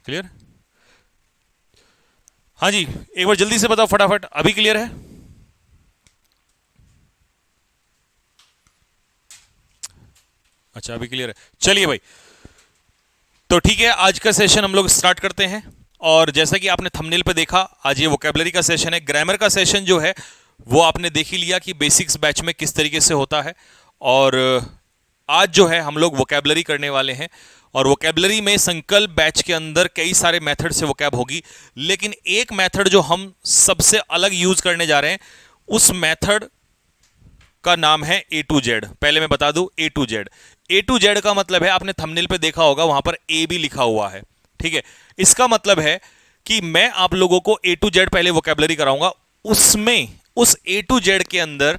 Clear? हाँ जी, एक बार जल्दी से बताओ फटाफट, अभी क्लियर है? अच्छा अभी क्लियर है, चलिए भाई। तो ठीक है, आज का सेशन हम लोग स्टार्ट करते हैं। और जैसा कि आपने थंबनेल पे देखा, आज ये वोकेबलरी का सेशन है। ग्रामर का सेशन जो है वो आपने देख ही लिया कि बेसिक्स बैच में किस तरीके से होता है। और आज जो है हम लोग वोकेबलरी करने वाले हैं। और वोकेबलरी में संकल्प बैच के अंदर कई सारे मेथड से वोकैब होगी, लेकिन एक मेथड जो हम सबसे अलग यूज करने जा रहे हैं, उस मेथड का नाम है ए टू जेड। पहले मैं बता दूं, A to Z, A to Z का मतलब है, आपने थंबनेल पे देखा होगा वहां पर ए भी लिखा हुआ है, ठीक है। इसका मतलब है कि मैं आप लोगों को ए टू जेड पहले वोकेबलरी कराऊंगा, उसमें उस ए टू जेड के अंदर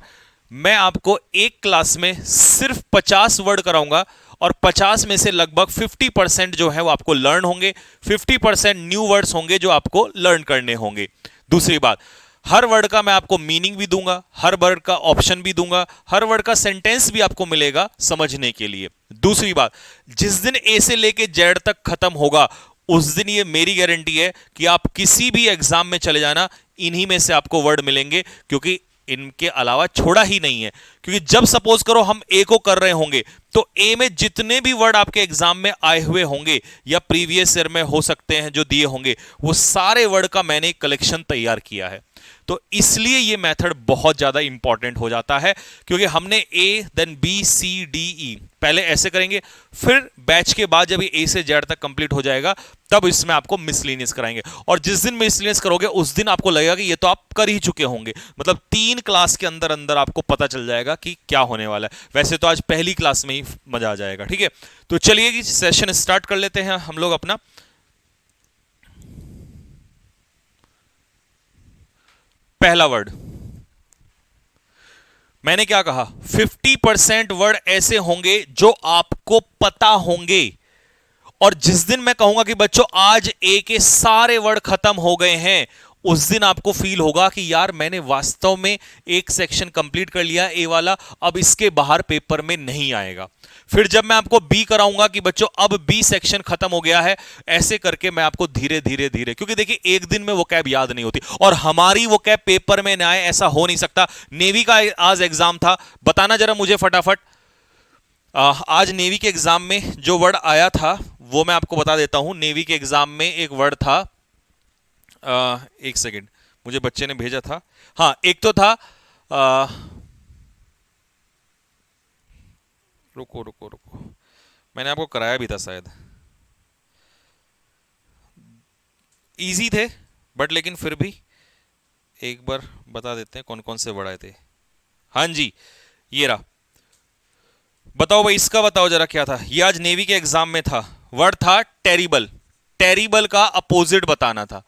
मैं आपको एक क्लास में सिर्फ 50 वर्ड कराऊंगा, और 50 में से लगभग 50% जो है वो आपको लर्न होंगे, 50% न्यू वर्ड्स होंगे जो आपको लर्न करने होंगे। दूसरी बात, हर वर्ड का मैं आपको मीनिंग भी दूंगा, हर वर्ड का ऑप्शन भी दूंगा, हर वर्ड का सेंटेंस भी आपको मिलेगा समझने के लिए। दूसरी बात, जिस दिन ए से लेके जेड तक खत्म होगा, उस दिन ये मेरी गारंटी है कि आप किसी भी एग्जाम में चले जाना, इन्हीं में से आपको वर्ड मिलेंगे, क्योंकि इनके अलावा छोड़ा ही नहीं है। क्योंकि जब सपोज करो हम ए को कर रहे होंगे, तो ए में जितने भी वर्ड आपके एग्जाम में आए हुए होंगे या प्रीवियस ईयर में हो सकते हैं जो दिए होंगे, वो सारे वर्ड का मैंने एक कलेक्शन तैयार किया है। तो इसलिए ये मेथड बहुत ज्यादा इंपॉर्टेंट हो जाता है, क्योंकि हमने A then B C D E पहले ऐसे करेंगे, फिर बैच के बाद जब ए से जेड तक कंप्लीट हो जाएगा, तब इसमें आपको मिसलिनियस कराएंगे। और जिस दिन मिसलिनियस करोगे, उस दिन आपको लगेगा कि ये तो आप कर ही चुके होंगे। मतलब 3 क्लास के अंदर अंदर आपको पता चल जाएगा कि क्या होने वाला है। वैसे तो आज पहली क्लास में ही मजा आ जाएगा, ठीक है। तो चलिए कि सेशन स्टार्ट कर लेते हैं हम लोग अपना। पहला वर्ड, मैंने क्या कहा, 50% वर्ड ऐसे होंगे जो आपको पता होंगे। और जिस दिन मैं कहूंगा कि बच्चों आज ए के सारे वर्ड खत्म हो गए हैं, उस दिन आपको फील होगा कि यार मैंने वास्तव में एक सेक्शन कंप्लीट कर लिया ए वाला, अब इसके बाहर पेपर में नहीं आएगा। फिर जब मैं आपको बी कराऊंगा कि बच्चों अब बी सेक्शन खत्म हो गया है, ऐसे करके मैं आपको धीरे धीरे धीरे, क्योंकि देखिए एक दिन में वो कैब याद नहीं होती, और हमारी वो कैब पेपर में ना आए ऐसा हो नहीं सकता। नेवी का आज एग्जाम था, बताना जरा मुझे फटाफट, आज नेवी के एग्जाम में जो वर्ड आया था वो मैं आपको बता देता हूं। नेवी के एग्जाम में एक वर्ड था, एक सेकेंड, मुझे बच्चे ने भेजा था। हाँ, एक तो था, रुको रुको रुको, मैंने आपको कराया भी था शायद। इजी थे बट लेकिन फिर भी एक बार बता देते हैं कौन कौन से वर्ड आए थे। हाँ जी, ये रहा। बताओ भाई, इसका बताओ जरा क्या था। ये आज नेवी के एग्जाम में था, वर्ड था टेरिबल। टेरिबल का अपोजिट बताना था।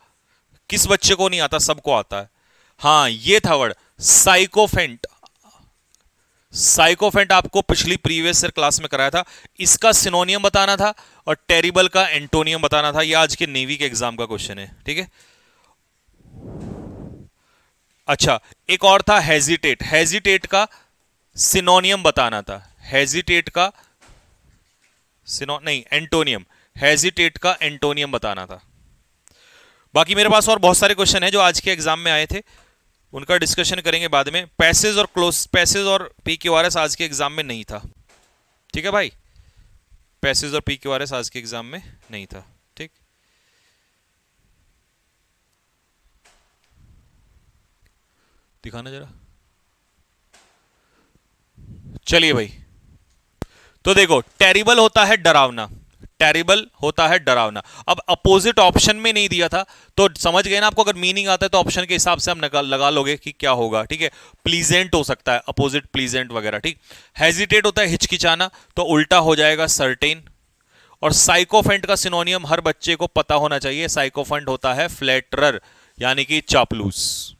किस बच्चे को नहीं आता, सबको आता है। हाँ, ये था वर्ड साइकोफेंट। साइकोफेंट आपको पिछली प्रीवियस ईयर क्लास में कराया था। इसका सिनोनियम बताना था और टेरिबल का एंटोनियम बताना था। यह आज के नेवी के एग्जाम का क्वेश्चन है, ठीक है। अच्छा, एक और था हेजिटेट। हेजिटेट का सिनोनियम बताना था। हेजिटेट का नहीं, एंटोनियम। हेजिटेट का एंटोनियम बताना था। बाकी मेरे पास और बहुत सारे क्वेश्चन हैं जो आज के एग्जाम में आए थे, उनका डिस्कशन करेंगे बाद में। पैसेज और क्लोज, पैसेज और पीक्यूआरएस आज के एग्जाम में नहीं था, ठीक है भाई। पैसेज और पीक्यूआरएस आज के एग्जाम में नहीं था, ठीक। दिखाना जरा। चलिए भाई, तो देखो, टेरिबल होता है डरावना। टेरिबल होता है डरावना। अब अपोजिट ऑप्शन में नहीं दिया था, तो समझ गए ना। आपको अगर मीनिंग आता है तो ऑप्शन के हिसाब से हम लगा लोगे कि क्या होगा, ठीक है। प्लीजेंट हो सकता है, अपोजिट प्लीजेंट वगैरह, ठीक। हेजिटेट होता है हिचकिचाना, तो उल्टा हो जाएगा सर्टेन। और साइकोफेंट का सिनोनियम हर बच्चे को पता होना चाहिए। साइकोफेंट होता है फ्लैटरर, यानी कि चापलूस।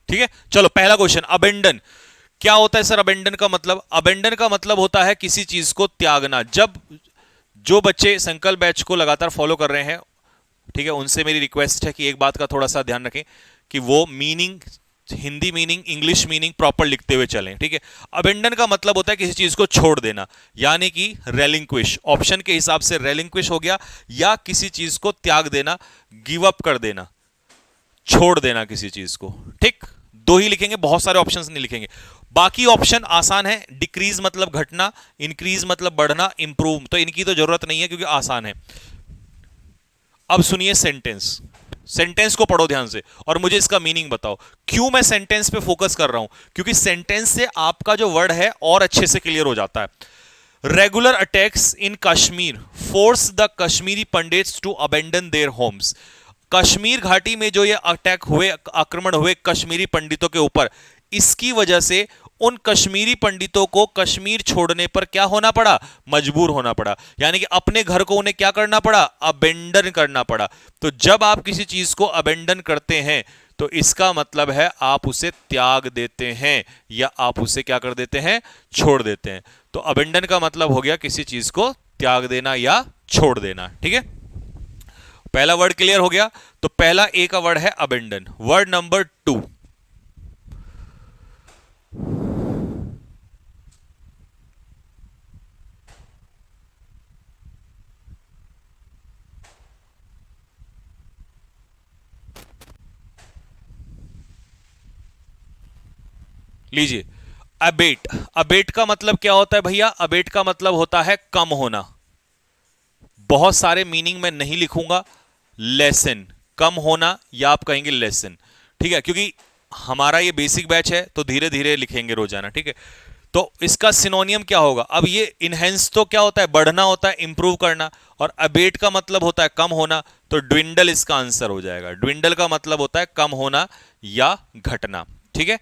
ठीक है, चलो पहला क्वेश्चन, अबेंडन। क्या होता है सर अबेंडन का मतलब? अबेंडन का मतलब होता है किसी चीज को त्यागना। जब जो बच्चे संकल्प बैच को लगातार फॉलो कर रहे हैं, ठीक है, उनसे मेरी रिक्वेस्ट है कि एक बात का थोड़ा सा ध्यान रखें कि वो meaning Hindi meaning English meaning proper लिखते हुए चलें, ठीक है। अबेंडन का मतलब होता है किसी चीज को छोड़ देना, यानी कि रेलिंक्विश, ऑप्शन के हिसाब से रेलिंक्विश हो गया, या किसी चीज को त्याग देना, गिव अप कर देना, छोड़ देना किसी चीज को, ठीक। दो ही लिखेंगे, बहुत सारे ऑप्शंस नहीं लिखेंगे। बाकी ऑप्शन आसान है, डिक्रीज मतलब घटना, इंक्रीज मतलब बढ़ना, इंप्रूव, तो इनकी तो जरूरत नहीं है क्योंकि आसान है। अब सुनिए सेंटेंस, सेंटेंस को पढ़ो ध्यान से और मुझे इसका मीनिंग बताओ। क्यों मैं सेंटेंस पे फोकस कर रहा हूं? क्योंकि सेंटेंस से आपका जो वर्ड है और अच्छे से क्लियर हो जाता है। Regular attacks in Kashmir force the Kashmiri pandits to abandon their homes. Kashmir घाटी में जो ये अटैक हुए, आक्रमण हुए कश्मीरी पंडितों के ऊपर, इसकी वजह से उन कश्मीरी पंडितों को कश्मीर छोड़ने पर क्या होना पड़ा? मजबूर होना पड़ा, यानी कि अपने घर को उन्हें क्या करना पड़ा? अबेंडन करना पड़ा। तो जब आप किसी चीज को अबेंडन करते हैं तो इसका मतलब है आप उसे त्याग देते हैं, या आप उसे क्या कर देते हैं? छोड़ देते हैं। तो अबेंडन का मतलब हो गया किसी चीज को त्याग देना या छोड़ देना, ठीक है। पहला वर्ड क्लियर हो गया। तो पहला ए का वर्ड है अबेंडन। वर्ड नंबर 2, लीजिए अबेट। अबेट का मतलब क्या होता है भैया? अबेट का मतलब होता है कम होना। बहुत सारे मीनिंग में नहीं लिखूंगा, लेसन, कम होना, या आप कहेंगे लेसन, ठीक है, क्योंकि हमारा ये बेसिक बैच है तो धीरे धीरे लिखेंगे रोजाना, ठीक है। तो इसका सिनोनियम क्या होगा? अब ये इनहेंस तो क्या होता है? बढ़ना होता है, इंप्रूव करना, और अबेट का मतलब होता है कम होना, तो ड्विंडल इसका आंसर हो जाएगा। ड्विंडल का मतलब होता है कम होना या घटना, ठीक है।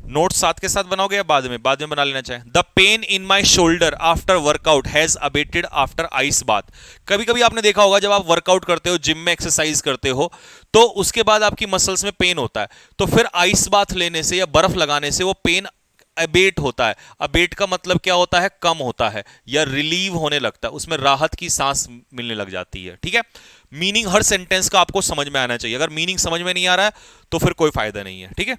नोट साथ के साथ बनाओगे या बाद में बना लेना चाहे। The pain in my shoulder after workout has abetted after ice bath. कभी कभी आपने देखा होगा जब आप वर्कआउट करते हो, जिम में एक्सरसाइज करते हो, तो उसके बाद आपकी मसल्स में पेन होता है, तो फिर आइस बाथ लेने से या बर्फ लगाने से वो पेन अबेट होता है। अबेट का मतलब क्या होता है? कम होता है या रिलीव होने लगता है, उसमें राहत की सांस मिलने लग जाती है, ठीक है। मीनिंग हर सेंटेंस का आपको समझ में आना चाहिए। अगर मीनिंग समझ में नहीं आ रहा है तो फिर कोई फायदा नहीं है, ठीक है।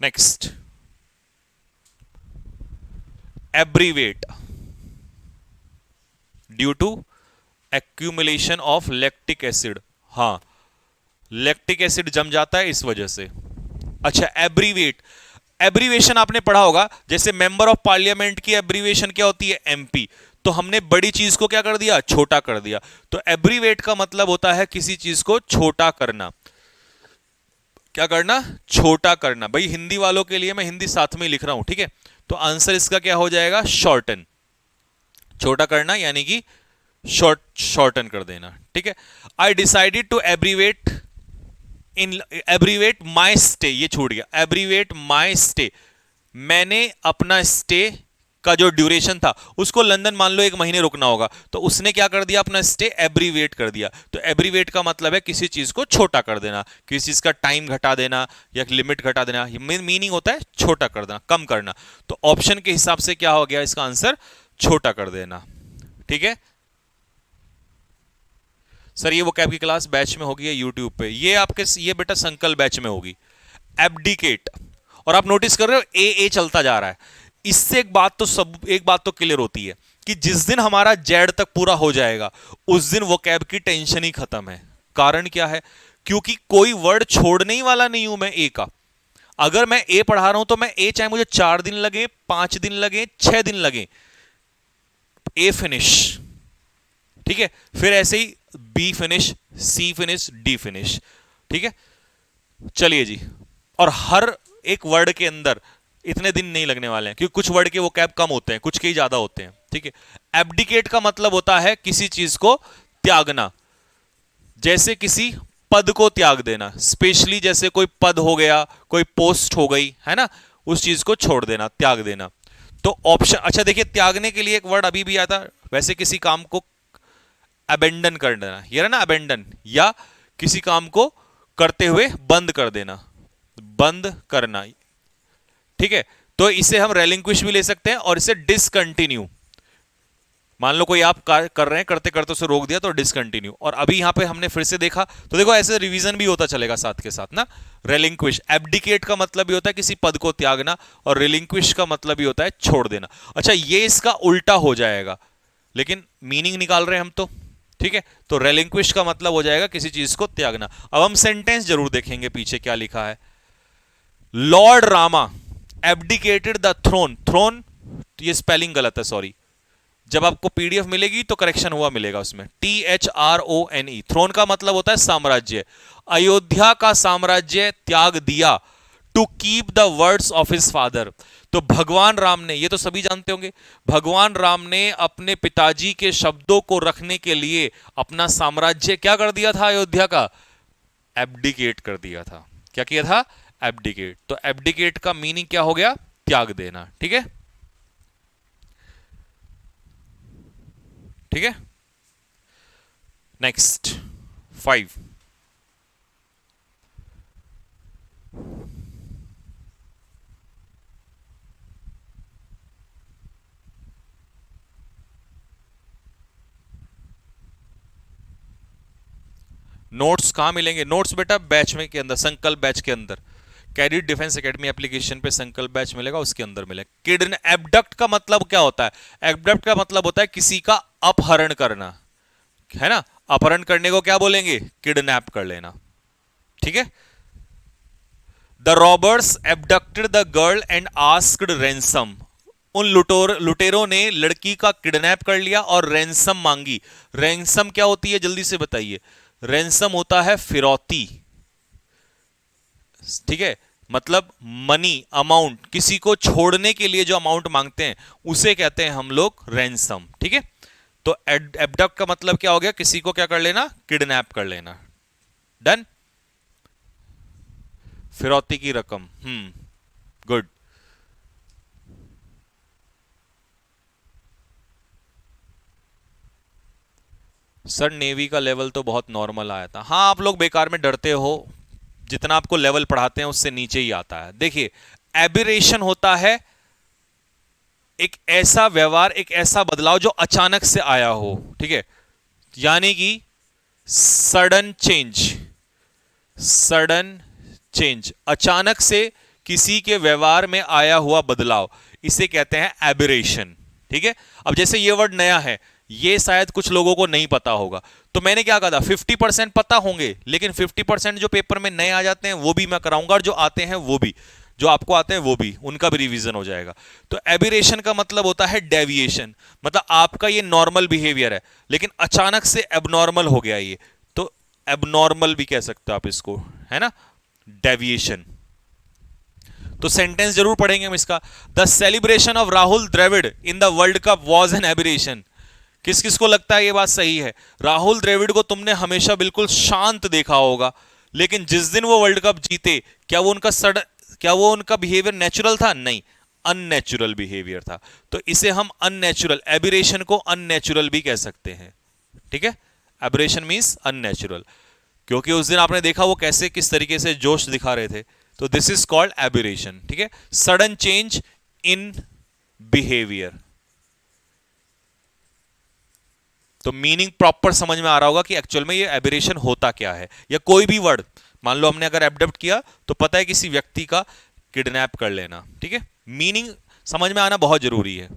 Next, abbreviate, due to accumulation of lactic acid. हां, लैक्टिक एसिड जम जाता है इस वजह से। अच्छा, एब्रीवेट, एब्रीवेशन आपने पढ़ा होगा, जैसे मेंबर ऑफ पार्लियामेंट की एब्रीवेशन क्या होती है? एमपी। तो हमने बड़ी चीज को क्या कर दिया? छोटा कर दिया। तो एब्रीवेट का मतलब होता है किसी चीज को छोटा करना। क्या करना? छोटा करना। भाई हिंदी वालों के लिए मैं हिंदी साथ में लिख रहा हूं, ठीक है। तो आंसर इसका क्या हो जाएगा? शॉर्टन। छोटा करना यानी कि शॉर्टन कर देना, ठीक है। I decided to abbreviate my stay, ये छूट गया, एब्रीवेट माई स्टे। मैंने अपना स्टे का जो ड्यूरेशन था उसको, लंदन मान लो 1 महीने रुकना होगा, तो उसने क्या कर दिया? अपना स्टे एब्रीवेट कर दिया। तो एब्रीवेट का मतलब है किसी चीज को छोटा कर देना, किसी चीज का टाइम घटा देना या लिमिट घटा देना। मीनिंग होता है छोटा कर देना, कम करना। तो ऑप्शन के हिसाब से क्या हो गया इसका आंसर? छोटा कर देना, ठीक है। सर ये वो कैब की क्लास बैच में होगी या यूट्यूब पे? ये आपके, ये बेटा संकल्प बैच में होगी। एब्डिकेट, और आप नोटिस कर रहे हो ए चलता जा रहा है। इससे एक बात तो क्लियर होती है कि जिस दिन हमारा जेड तक पूरा हो जाएगा उस दिन वो कैब की टेंशन ही खत्म है। कारण क्या है? क्योंकि कोई वर्ड छोड़ने ही वाला नहीं हूं मैं ए का। अगर मैं ए पढ़ा रहा हूं तो मैं ए चाहे मुझे 4 दिन लगे, 5 दिन लगे, 6 दिन लगे, ए फिनिश, ठीक है। फिर ऐसे ही बी फिनिश, सी फिनिश, डी फिनिश, ठीक है। चलिए जी, और हर एक वर्ड के अंदर इतने दिन नहीं लगने वाले हैं क्योंकि कुछ वर्ड के वो कैब कम होते हैं, कुछ के ही ज्यादा होते हैं, ठीक है। एब्डिकेट का मतलब होता है किसी चीज को त्यागना, जैसे किसी पद को त्याग देना, स्पेशली जैसे कोई पद हो गया, कोई पोस्ट हो गई, है ना, उस चीज को छोड़ देना, त्याग देना। तो ऑप्शन, अच्छा देखिए, त्यागने के लिए एक वर्ड अभी भी आता, वैसे किसी काम को अबेंडन कर देना, ये ना अबेंडन, या किसी काम को करते हुए बंद कर देना, बंद करना, ठीक है। तो इसे हम रेलिंक्विश भी ले सकते हैं और इसे डिसकंटिन्यू, मान लो कोई आप कार्य कर रहे हैं, करते करते उसे रोक दिया तो डिसकंटिन्यू। और अभी यहां पे हमने फिर से देखा तो देखो ऐसे रिवीजन भी होता चलेगा साथ के साथ ना। रेलिंक्विश, एब्डिकेट का मतलब भी होता है किसी पद को त्यागना, और रिलिंक्विश का मतलब भी होता है छोड़ देना। अच्छा, ये इसका उल्टा हो जाएगा, लेकिन मीनिंग निकाल रहे हैं हम तो, ठीक है। तो रेलिंक्विश का मतलब हो जाएगा किसी चीज को त्यागना। अब हम सेंटेंस जरूर देखेंगे पीछे क्या लिखा है। Lord Rama abdicated the throne, throne ये स्पेलिंग गलत है, सॉरी। जब आपको पीडीएफ मिलेगी तो करेक्शन हुआ मिलेगा उसमें, THRONE, थ्रोन का मतलब होता है साम्राज्य। अयोध्या का साम्राज्य त्याग दिया, to keep the words of his father. तो भगवान राम ने, ये तो सभी जानते होंगे, भगवान राम ने अपने पिताजी के शब्दों को रखने के लिए अपना साम्राज्य क्या कर दिया था, अयोध्या का एब्डिकेट कर दिया था। क्या किया था, एब्डिकेट। तो एब्डिकेट का मीनिंग क्या हो गया, त्याग देना, ठीक है, ठीक है। नेक्स्ट 5, नोट्स कहां मिलेंगे, नोट्स बेटा बैच में के अंदर, संकल्प बैच के अंदर, कैडेट डिफेंस एकेडमी एप्लीकेशन पे संकल्प बैच मिलेगा, उसके अंदर मिलेगा। किडन, एबडक्ट का मतलब क्या होता है, एबडक्ट का मतलब होता है किसी का अपहरण करना, है ना। अपहरण करने को क्या बोलेंगे, किडनैप कर लेना, ठीक है। The robbers abducted the girl and asked ransom, उन लुटेरों ने लड़की का किडनैप कर लिया और रैंसम मांगी। रैंसम क्या होती है, जल्दी से बताइए। रैंसम होता है फिरौती, ठीक है, मतलब मनी, अमाउंट, किसी को छोड़ने के लिए जो अमाउंट मांगते हैं उसे कहते हैं हम लोग रैंसम, ठीक है। तो एबडक्ट का मतलब क्या हो गया, किसी को क्या कर लेना, किडनैप कर लेना, डन। फिरौती की रकम, गुड। सर नेवी का लेवल तो बहुत नॉर्मल आया था। हाँ, आप लोग बेकार में डरते हो, जितना आपको लेवल पढ़ाते हैं उससे नीचे ही आता है। देखिए, एबिरेशन होता है एक ऐसा व्यवहार, एक ऐसा बदलाव जो अचानक से आया हो, ठीक है, यानी कि सडन चेंज, सडन चेंज, अचानक से किसी के व्यवहार में आया हुआ बदलाव, इसे कहते हैं एबिरेशन, ठीक है। अब जैसे ये वर्ड नया है, ये शायद कुछ लोगों को नहीं पता होगा, तो मैंने क्या कहा था, 50% पता होंगे, लेकिन 50% जो पेपर में नए आ जाते हैं वो भी मैं कराऊंगा, और जो आते हैं वो भी, जो आपको आते हैं वो भी, उनका भी रिवीजन हो जाएगा। तो एबिरेशन का मतलब होता है डेविएशन, मतलब आपका ये नॉर्मल बिहेवियर है लेकिन अचानक से एबनॉर्मल हो गया ये, तो एबनॉर्मल भी कह सकते हो आप इसको, है ना, डेविएशन। तो सेंटेंस जरूर पढ़ेंगे हम इसका। The celebration of Rahul Dravid in the World Cup was an aberration. किस किस को लगता है ये बात सही है, राहुल द्रविड़ को तुमने हमेशा बिल्कुल शांत देखा होगा, लेकिन जिस दिन वो वर्ल्ड कप जीते, क्या वो उनका बिहेवियर नेचुरल था, नहीं, अननेचुरल बिहेवियर था। तो इसे हम अननेचुरल, एबिरेशन को अननेचुरल भी कह सकते हैं, ठीक है। एबिरेशन मींस अननेचुरल, क्योंकि उस दिन आपने देखा वो कैसे किस तरीके से जोश दिखा रहे थे, तो दिस इज कॉल्ड एबिरेशन, ठीक है। Sudden change in behaviour. तो मीनिंग प्रॉपर समझ में आ रहा होगा कि एक्चुअल में ये एबिरेशन होता क्या है, या कोई भी वर्ड, मान लो हमने अगर एबडक्ट किया तो पता है किसी व्यक्ति का किडनैप कर लेना, ठीक है। मीनिंग समझ में आना बहुत जरूरी है।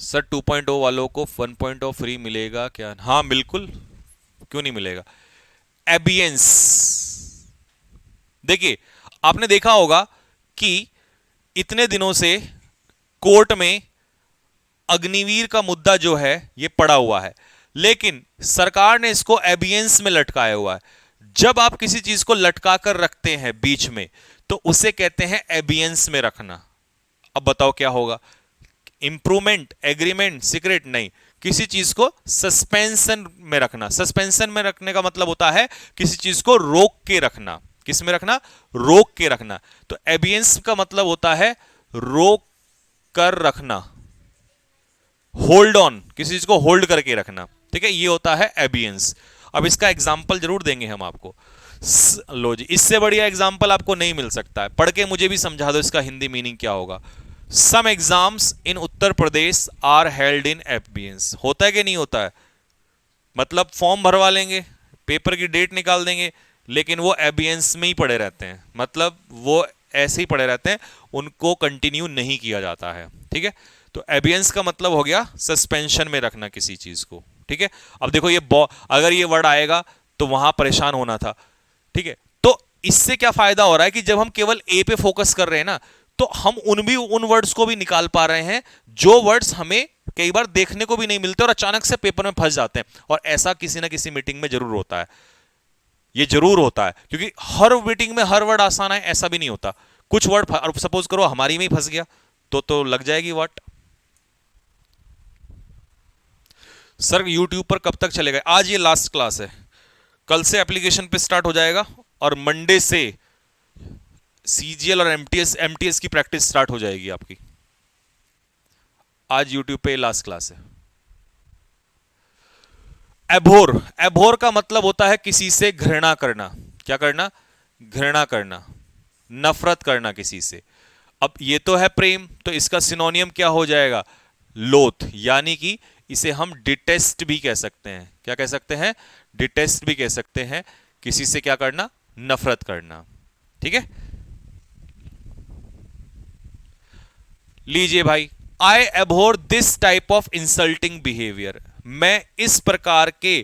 सर 2.0 वालों को 1.0 फ्री मिलेगा क्या, हाँ बिल्कुल, क्यों नहीं मिलेगा। एबियंस, देखिए आपने देखा होगा कि इतने दिनों से कोर्ट में अग्निवीर का मुद्दा जो है ये पड़ा हुआ है, लेकिन सरकार ने इसको एबियंस में लटकाया हुआ है। जब आप किसी चीज को लटका कर रखते हैं बीच में, तो उसे कहते हैं एबियंस में रखना। अब बताओ क्या होगा, इंप्रूवमेंट, एग्रीमेंट, सीक्रेट, नहीं, किसी चीज को सस्पेंशन में रखना। सस्पेंशन में रखने का मतलब होता है किसी चीज को रोक के रखना। किस में रखना, रोक के रखना। तो एबियंस का मतलब होता है रोक कर रखना, होल्ड ऑन, किसी चीज को होल्ड करके रखना, ठीक है, ये होता है एबियंस। अब इसका एग्जांपल जरूर देंगे हम आपको। लो जी, इससे बढ़िया एग्जाम्पल आपको नहीं मिल सकता है। पढ़ के मुझे भी समझा दो इसका हिंदी मीनिंग क्या होगा। Some exams in Uttar Pradesh are held in एफबीएंस। होता है कि नहीं होता है? मतलब फॉर्म भरवा लेंगे, पेपर की डेट निकाल देंगे, लेकिन वो एबियंस में ही पड़े रहते हैं, मतलब वो ऐसे ही पड़े रहते हैं, उनको कंटिन्यू नहीं किया जाता है। ठीक है, तो एबियंस का मतलब हो गया सस्पेंशन में रखना किसी चीज को। ठीक है, अब देखो ये अगर ये वर्ड आएगा तो वहां परेशान होना था। ठीक है, तो इससे क्या फायदा हो रहा है कि जब हम केवल ए पे फोकस कर रहे हैं ना, तो हम उन वर्ड्स को भी निकाल पा रहे हैं जो वर्ड्स हमें कई बार देखने को भी नहीं मिलते और अचानक से पेपर में फंस जाते हैं। और ऐसा किसी ना किसी मीटिंग में जरूर होता है, ये जरूर होता है, क्योंकि हर मीटिंग में हर वर्ड आसान है ऐसा भी नहीं होता। कुछ वर्ड सपोज करो हमारी में ही फंस गया तो लग जाएगी वाट। सर यूट्यूब पर कब तक चलेगा? आज ये लास्ट क्लास है, कल से एप्लीकेशन पे स्टार्ट हो जाएगा और मंडे से सीजीएल और एमटीएस की प्रैक्टिस स्टार्ट हो जाएगी आपकी। आज यूट्यूब पे लास्ट क्लास है। एभोर, एभोर का मतलब होता है किसी से घृणा करना। क्या करना? घृणा करना, नफरत करना किसी से। अब ये तो है प्रेम, तो इसका सिनोनियम क्या हो जाएगा? लोथ, यानी कि इसे हम डिटेस्ट भी कह सकते हैं। क्या कह सकते हैं? डिटेस्ट भी कह सकते हैं। किसी से क्या करना? नफरत करना। ठीक है, लीजिए भाई, I abhor this type of insulting behaviour. मैं इस प्रकार के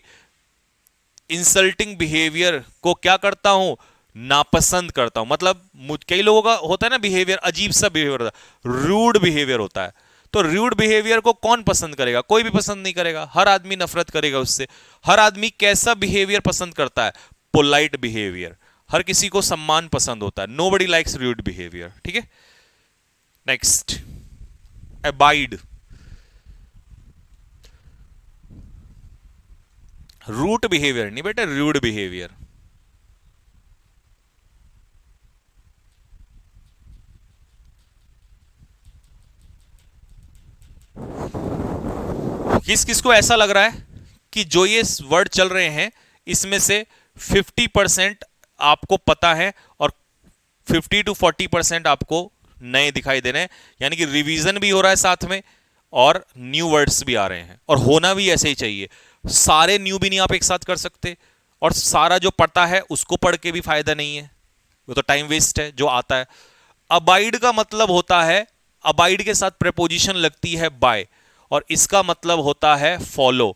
इंसल्टिंग बिहेवियर को क्या करता हूं? नापसंद करता हूं। मतलब कई लोगों का होता है ना बिहेवियर, अजीब सा बिहेवियर होता है, रूड बिहेवियर होता है। तो रूड बिहेवियर को कौन पसंद करेगा? कोई भी पसंद नहीं करेगा, हर आदमी नफरत करेगा उससे। हर आदमी कैसा बिहेवियर पसंद करता है? Polite behaviour. हर किसी को सम्मान पसंद होता है। Nobody likes rude behaviour. ठीक है, नेक्स्ट, अबाइड। रूट बिहेवियर नहीं बेटा, रूड बिहेवियर। किस किस को ऐसा लग रहा है कि जो ये वर्ड चल रहे हैं इसमें से 50% आपको पता है और 50 to 40% आपको नए दिखाई दे रहे हैं, यानी कि रिवीजन भी हो रहा है साथ में और न्यू वर्ड्स भी आ रहे हैं। और होना भी ऐसे ही चाहिए, सारे न्यू भी नहीं आप एक साथ कर सकते, और सारा जो पढ़ता है उसको पढ़ के भी फायदा नहीं है, वो तो टाइम वेस्ट है जो आता है। अबाइड का मतलब होता है, अबाइड के साथ प्रेपोजिशन लगती है बाय, और इसका मतलब होता है फॉलो,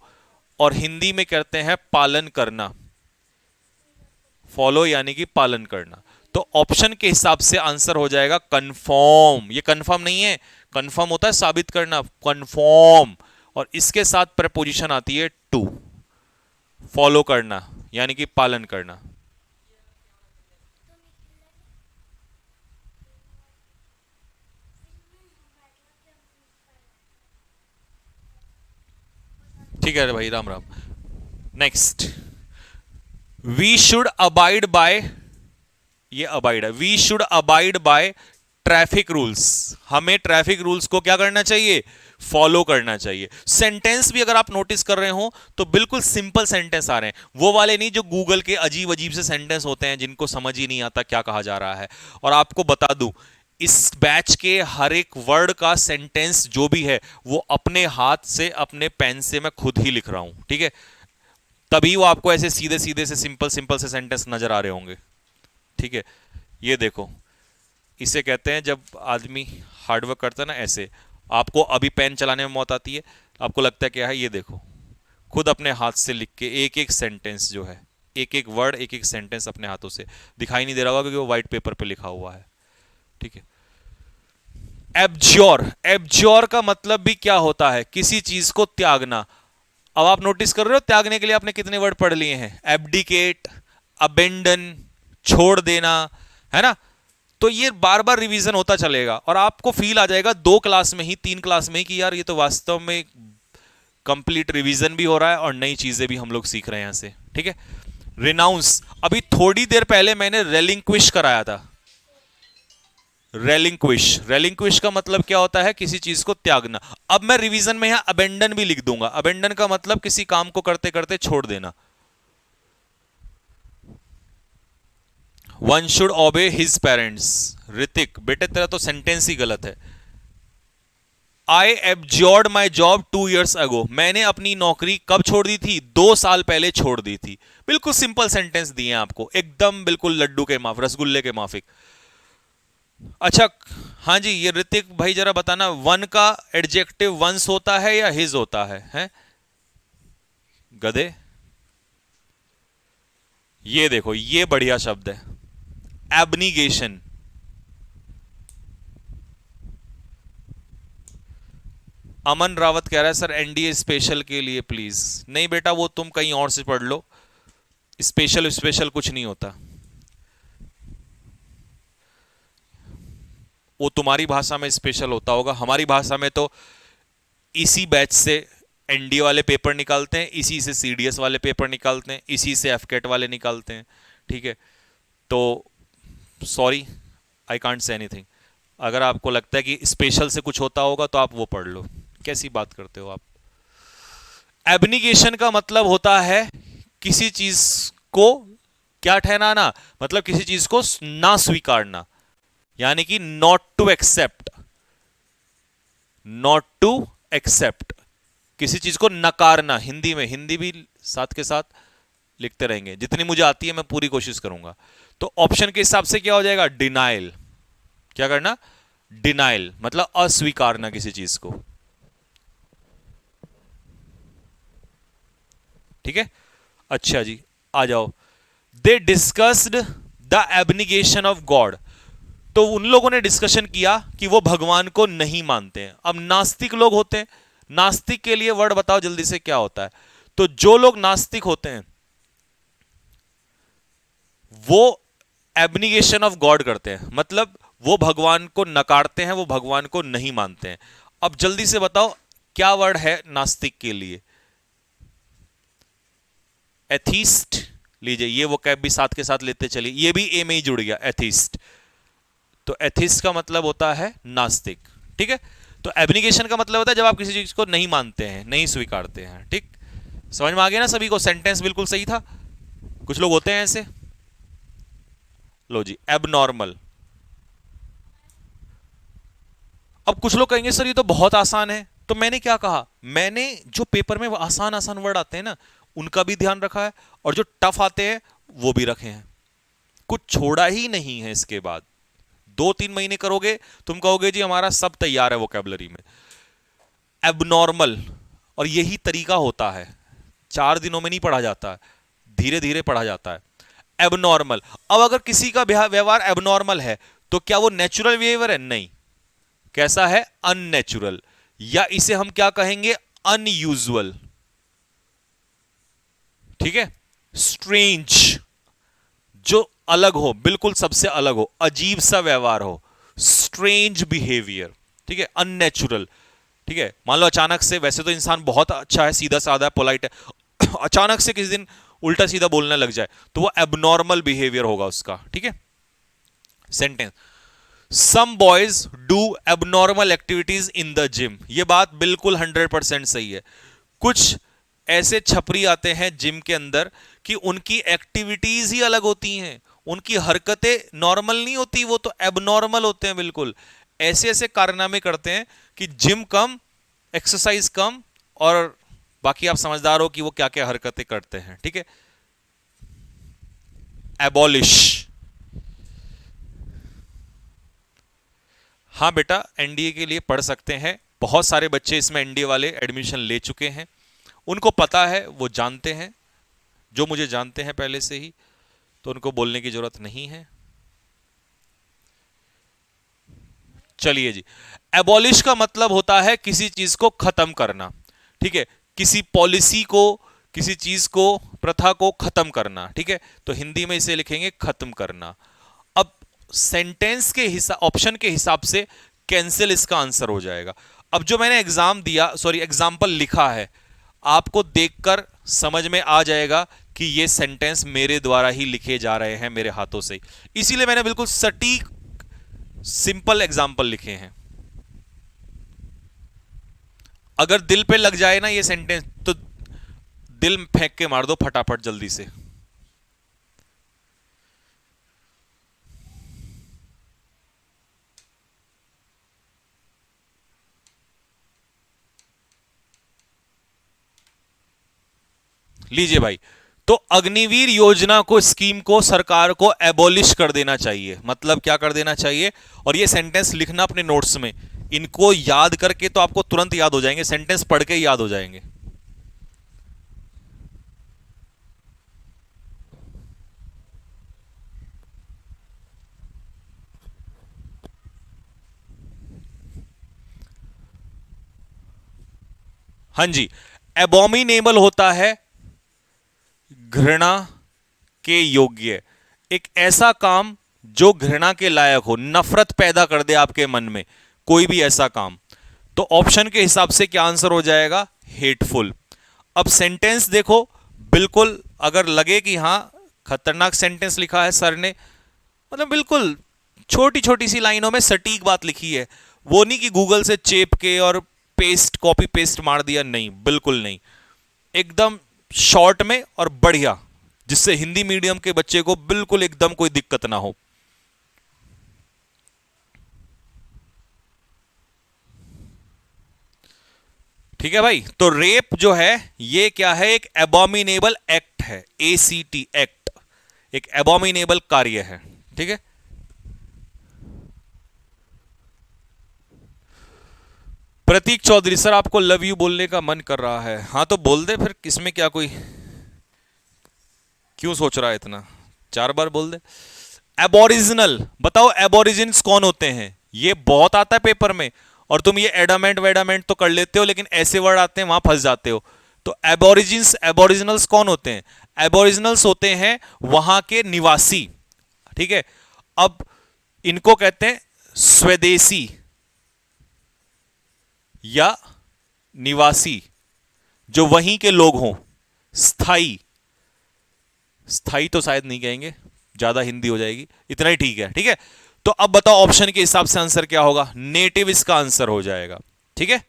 और हिंदी में कहते हैं पालन करना। फॉलो यानी कि पालन करना। तो ऑप्शन के हिसाब से आंसर हो जाएगा कंफर्म। ये कंफर्म नहीं है, कंफर्म होता है साबित करना, कंफर्म, और इसके साथ प्रेपोजिशन आती है टू, फॉलो करना यानी कि पालन करना। ठीक है भाई, Ram Ram. Next, we should abide by, ये अबाइड है, we should abide by traffic rules. हमें ट्रैफिक रूल्स को क्या करना चाहिए? फॉलो करना चाहिए। सेंटेंस भी अगर आप नोटिस कर रहे हो तो बिल्कुल सिंपल सेंटेंस आ रहे हैं, वो वाले नहीं जो गूगल के अजीब अजीब से सेंटेंस होते हैं जिनको समझ ही नहीं आता क्या कहा जा रहा है। और आपको बता दूं, इस बैच के हर एक वर्ड का सेंटेंस जो भी है वो अपने हाथ से अपने पेन से मैं खुद ही लिख रहा हूं। ठीक है, तभी वो आपको ऐसे सीधे सीधे से सिंपल सिंपल से सेंटेंस नजर आ रहे होंगे। ठीक है, ये देखो, इसे कहते हैं जब आदमी हार्डवर्क करता है ना, ऐसे आपको अभी पेन चलाने में मौत आती है, आपको लगता है क्या है, ये देखो, खुद अपने हाथ से लिख के एक एक सेंटेंस जो है, एक एक वर्ड, एक एक सेंटेंस अपने हाथों से, दिखाई नहीं दे रहा होगा क्योंकि वो व्हाइट पेपर पे लिखा हुआ है। ठीक है, एब्ज्योर, एब्ज्योर का मतलब भी क्या होता है? किसी चीज को त्यागना। अब आप नोटिस कर रहे हो त्यागने के लिए आपने कितने वर्ड पढ़ लिए हैं? एब्डिकेट, अबेंडन, छोड़ देना, है ना। तो ये बार बार रिवीजन होता चलेगा और आपको फील आ जाएगा 2 क्लास में ही, 3 क्लास में ही, कि यार ये तो वास्तव में कंप्लीट रिवीजन भी हो रहा है और नई चीजें भी हम लोग सीख रहे हैं यहां से। ठीक है, रिनाउंस, अभी थोड़ी देर पहले मैंने रेलिंक्विश कराया था। रेलिंक्विश, रेलिंक्विश का मतलब क्या होता है? किसी चीज को त्यागना। अब मैं रिवीजन में यहां अबेंडन भी लिख दूंगा। अबेंडन का मतलब किसी काम को करते करते छोड़ देना। One should obey his parents. Hrithik बेटे तेरा तो सेंटेंस ही गलत है। I abjured my job 2 years ago। मैंने अपनी नौकरी कब छोड़ दी थी? 2 साल पहले छोड़ दी थी। बिल्कुल सिंपल सेंटेंस दिए हैं आपको, एकदम बिल्कुल लड्डू के माफ, रसगुल्ले के माफिक। अच्छा, हाँ जी, ये ऋतिक भाई जरा बताना, वन का एडजेक्टिव वंस होता है या हिज होता है? हैं गधे, ये देखो ये बढ़िया शब्द है, एब्निगेशन। अमन रावत कह रहा है सर एनडीए स्पेशल के लिए प्लीज। नहीं बेटा, वो तुम कहीं और से पढ़ लो, स्पेशल स्पेशल कुछ नहीं होता। वो तुम्हारी भाषा में स्पेशल होता होगा, हमारी भाषा में तो इसी बैच से एनडीए वाले पेपर निकालते हैं, इसी से सीडीएस वाले पेपर निकालते हैं, इसी से एफकेट वाले निकालते हैं। ठीक है, तो sorry, I can't say anything. अगर आपको लगता है कि स्पेशल से कुछ होता होगा तो आप वो पढ़ लो। कैसी बात करते हो आप? एब्निगेशन का मतलब होता है किसी चीज को क्या ठहराना, मतलब किसी चीज को ना स्वीकारना, यानी कि not to accept. Not to accept, किसी चीज को नकारना। हिंदी में, हिंदी भी साथ के साथ लिखते रहेंगे, जितनी मुझे आती है मैं पूरी कोशिश करूंगा। तो ऑप्शन के हिसाब से क्या हो जाएगा? डिनाइल। क्या करना? डिनाइल, मतलब अस्वीकारना किसी चीज को। ठीक है, अच्छा जी, आ जाओ। दे डिस्कस्ड द एब्निगेशन ऑफ गॉड। तो उन लोगों ने डिस्कशन किया कि वो भगवान को नहीं मानते हैं। अब नास्तिक लोग होते हैं, नास्तिक के लिए वर्ड बताओ जल्दी से क्या होता है? तो जो लोग नास्तिक होते हैं वो एब्निगेशन ऑफ गॉड करते हैं, मतलब वो भगवान को नकारते हैं, वो भगवान को नहीं मानते हैं। अब जल्दी से बताओ क्या वर्ड है नास्तिक के लिए? एथीस्ट। लीजिए, ये वो कैब भी साथ के साथ लेते चलिए, ये भी ए में ही जुड़ गया, एथीस्ट। तो एथिस्ट का मतलब होता है नास्तिक। ठीक है, तो एब्निगेशन का मतलब होता है जब आप किसी चीज को नहीं मानते हैं, नहीं स्वीकारते हैं। ठीक, समझ में आ गया ना सभी को? सेंटेंस बिल्कुल सही था। कुछ लोग होते हैं ऐसे। लो जी, एबनॉर्मल। अब कुछ लोग कहेंगे सर ये तो बहुत आसान है। तो मैंने क्या कहा? मैंने जो पेपर में आसान आसान वर्ड आते हैं ना, उनका भी ध्यान रखा है, और जो टफ आते हैं वो भी रखे हैं। कुछ छोड़ा ही नहीं है। इसके बाद 2-3 महीने करोगे, तुम कहोगे जी हमारा सब तैयार है वोकैबुलरी में। एबनॉर्मल, और यही तरीका होता है, 4 दिनों में नहीं पढ़ा जाता है, धीरे धीरे पढ़ा जाता है। एबनॉर्मल। अब अगर किसी का व्यवहार एबनॉर्मल है तो क्या वो नेचुरल बिहेवियर है? नहीं। कैसा है? अननेचुरल, या इसे हम क्या कहेंगे? अनयूजुअल। ठीक है, स्ट्रेंज, जो अलग हो, बिल्कुल सबसे अलग हो, अजीब सा व्यवहार हो, स्ट्रेंज बिहेवियर। ठीक है, अननेचुरल। ठीक है, मान लो अचानक से, वैसे तो इंसान बहुत अच्छा है, सीधा साधा है, पोलाइट है, अचानक से किसी दिन उल्टा सीधा बोलने लग जाए तो वो एबनॉर्मल बिहेवियर होगा उसका। ठीक है, sentence, some boys do abnormal activities in the gym. ये बात बिल्कुल 100% सही है। कुछ ऐसे छपरी आते हैं जिम के अंदर कि उनकी एक्टिविटीज ही अलग होती हैं, उनकी हरकतें नॉर्मल नहीं होती, वो तो एबनॉर्मल होते हैं बिल्कुल। ऐसे ऐसे कारनामे करते हैं कि जिम कम, एक्सरसाइज कम, और बाकी आप समझदार हो कि वो क्या क्या हरकतें करते हैं। ठीक है, एबॉलिश। हाँ बेटा, एनडीए के लिए पढ़ सकते हैं, बहुत सारे बच्चे इसमें एनडीए वाले एडमिशन ले चुके हैं, उनको पता है, वो जानते हैं, जो मुझे जानते हैं पहले से ही, तो उनको बोलने की जरूरत नहीं है। चलिए जी, एबॉलिश का मतलब होता है किसी चीज को खत्म करना। ठीक है, किसी पॉलिसी को, किसी चीज को, प्रथा को खत्म करना। ठीक है, तो हिंदी में इसे लिखेंगे खत्म करना। अब सेंटेंस के हिसाब, ऑप्शन के हिसाब से कैंसिल इसका आंसर हो जाएगा। अब जो मैंने एग्जाम्पल लिखा है, आपको देखकर समझ में आ जाएगा कि ये सेंटेंस मेरे द्वारा ही लिखे जा रहे हैं, मेरे हाथों से, इसीलिए मैंने बिल्कुल सटीक सिंपल एग्जाम्पल लिखे हैं। अगर दिल पे लग जाए ना ये सेंटेंस तो दिल फेंक के मार दो फटाफट जल्दी से। लीजिए भाई, तो अग्निवीर योजना को, स्कीम को सरकार को एबॉलिश कर देना चाहिए। मतलब क्या कर देना चाहिए? और ये सेंटेंस लिखना अपने नोट्स में, इनको याद करके तो आपको तुरंत याद हो जाएंगे, सेंटेंस पढ़ के ही याद हो जाएंगे। हाँ जी, एबोमिनेबल होता है घृणा के योग्य, एक ऐसा काम जो घृणा के लायक हो, नफरत पैदा कर दे आपके मन में, कोई भी ऐसा काम। तो ऑप्शन के हिसाब से क्या आंसर हो जाएगा? हेटफुल। अब सेंटेंस देखो, बिल्कुल अगर लगे कि हां खतरनाक सेंटेंस लिखा है सर ने, मतलब बिल्कुल छोटी छोटी सी लाइनों में सटीक बात लिखी है, वो नहीं कि गूगल से चेप के और पेस्ट, कॉपी पेस्ट मार दिया, नहीं, बिल्कुल नहीं, एकदम शॉर्ट में और बढ़िया, जिससे हिंदी मीडियम के बच्चे को बिल्कुल एकदम कोई दिक्कत ना हो। ठीक है भाई, तो रेप जो है ये क्या है? एक एबॉमिनेबल एक्ट है, ACT एक्ट, एक एबॉमिनेबल कार्य है। ठीक है, प्रतीक चौधरी सर, आपको लव यू बोलने का मन कर रहा है? हाँ तो बोल दे फिर, किसमें क्या, कोई क्यों सोच रहा है इतना, 4 बार बोल दे। एबोरिजिनल, बताओ एबोरिजिन्स कौन होते हैं? ये बहुत आता है पेपर में, और तुम ये एडामेंट वेडामेंट तो कर लेते हो, लेकिन ऐसे वर्ड आते हैं वहां फंस जाते हो। तो एबोरिजिन्स, एबोरिजिनल्स कौन होते हैं? एबोरिजिनल्स होते हैं वहां के निवासी। ठीक है, अब इनको कहते हैं स्वदेशी या निवासी, जो वहीं के लोग हों। स्थाई, स्थाई तो शायद नहीं कहेंगे, ज्यादा हिंदी हो जाएगी, इतना ही ठीक है। ठीक है, तो अब बताओ ऑप्शन के हिसाब से आंसर क्या होगा? नेटिव इसका आंसर हो जाएगा। ठीक है,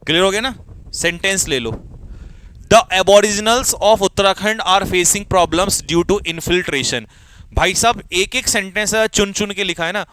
क्लियर हो गया ना? सेंटेंस ले लो, the aboriginals of Uttarakhand are facing problems due to infiltration. भाई साहब एक एक सेंटेंस चुन चुन के लिखा है ना।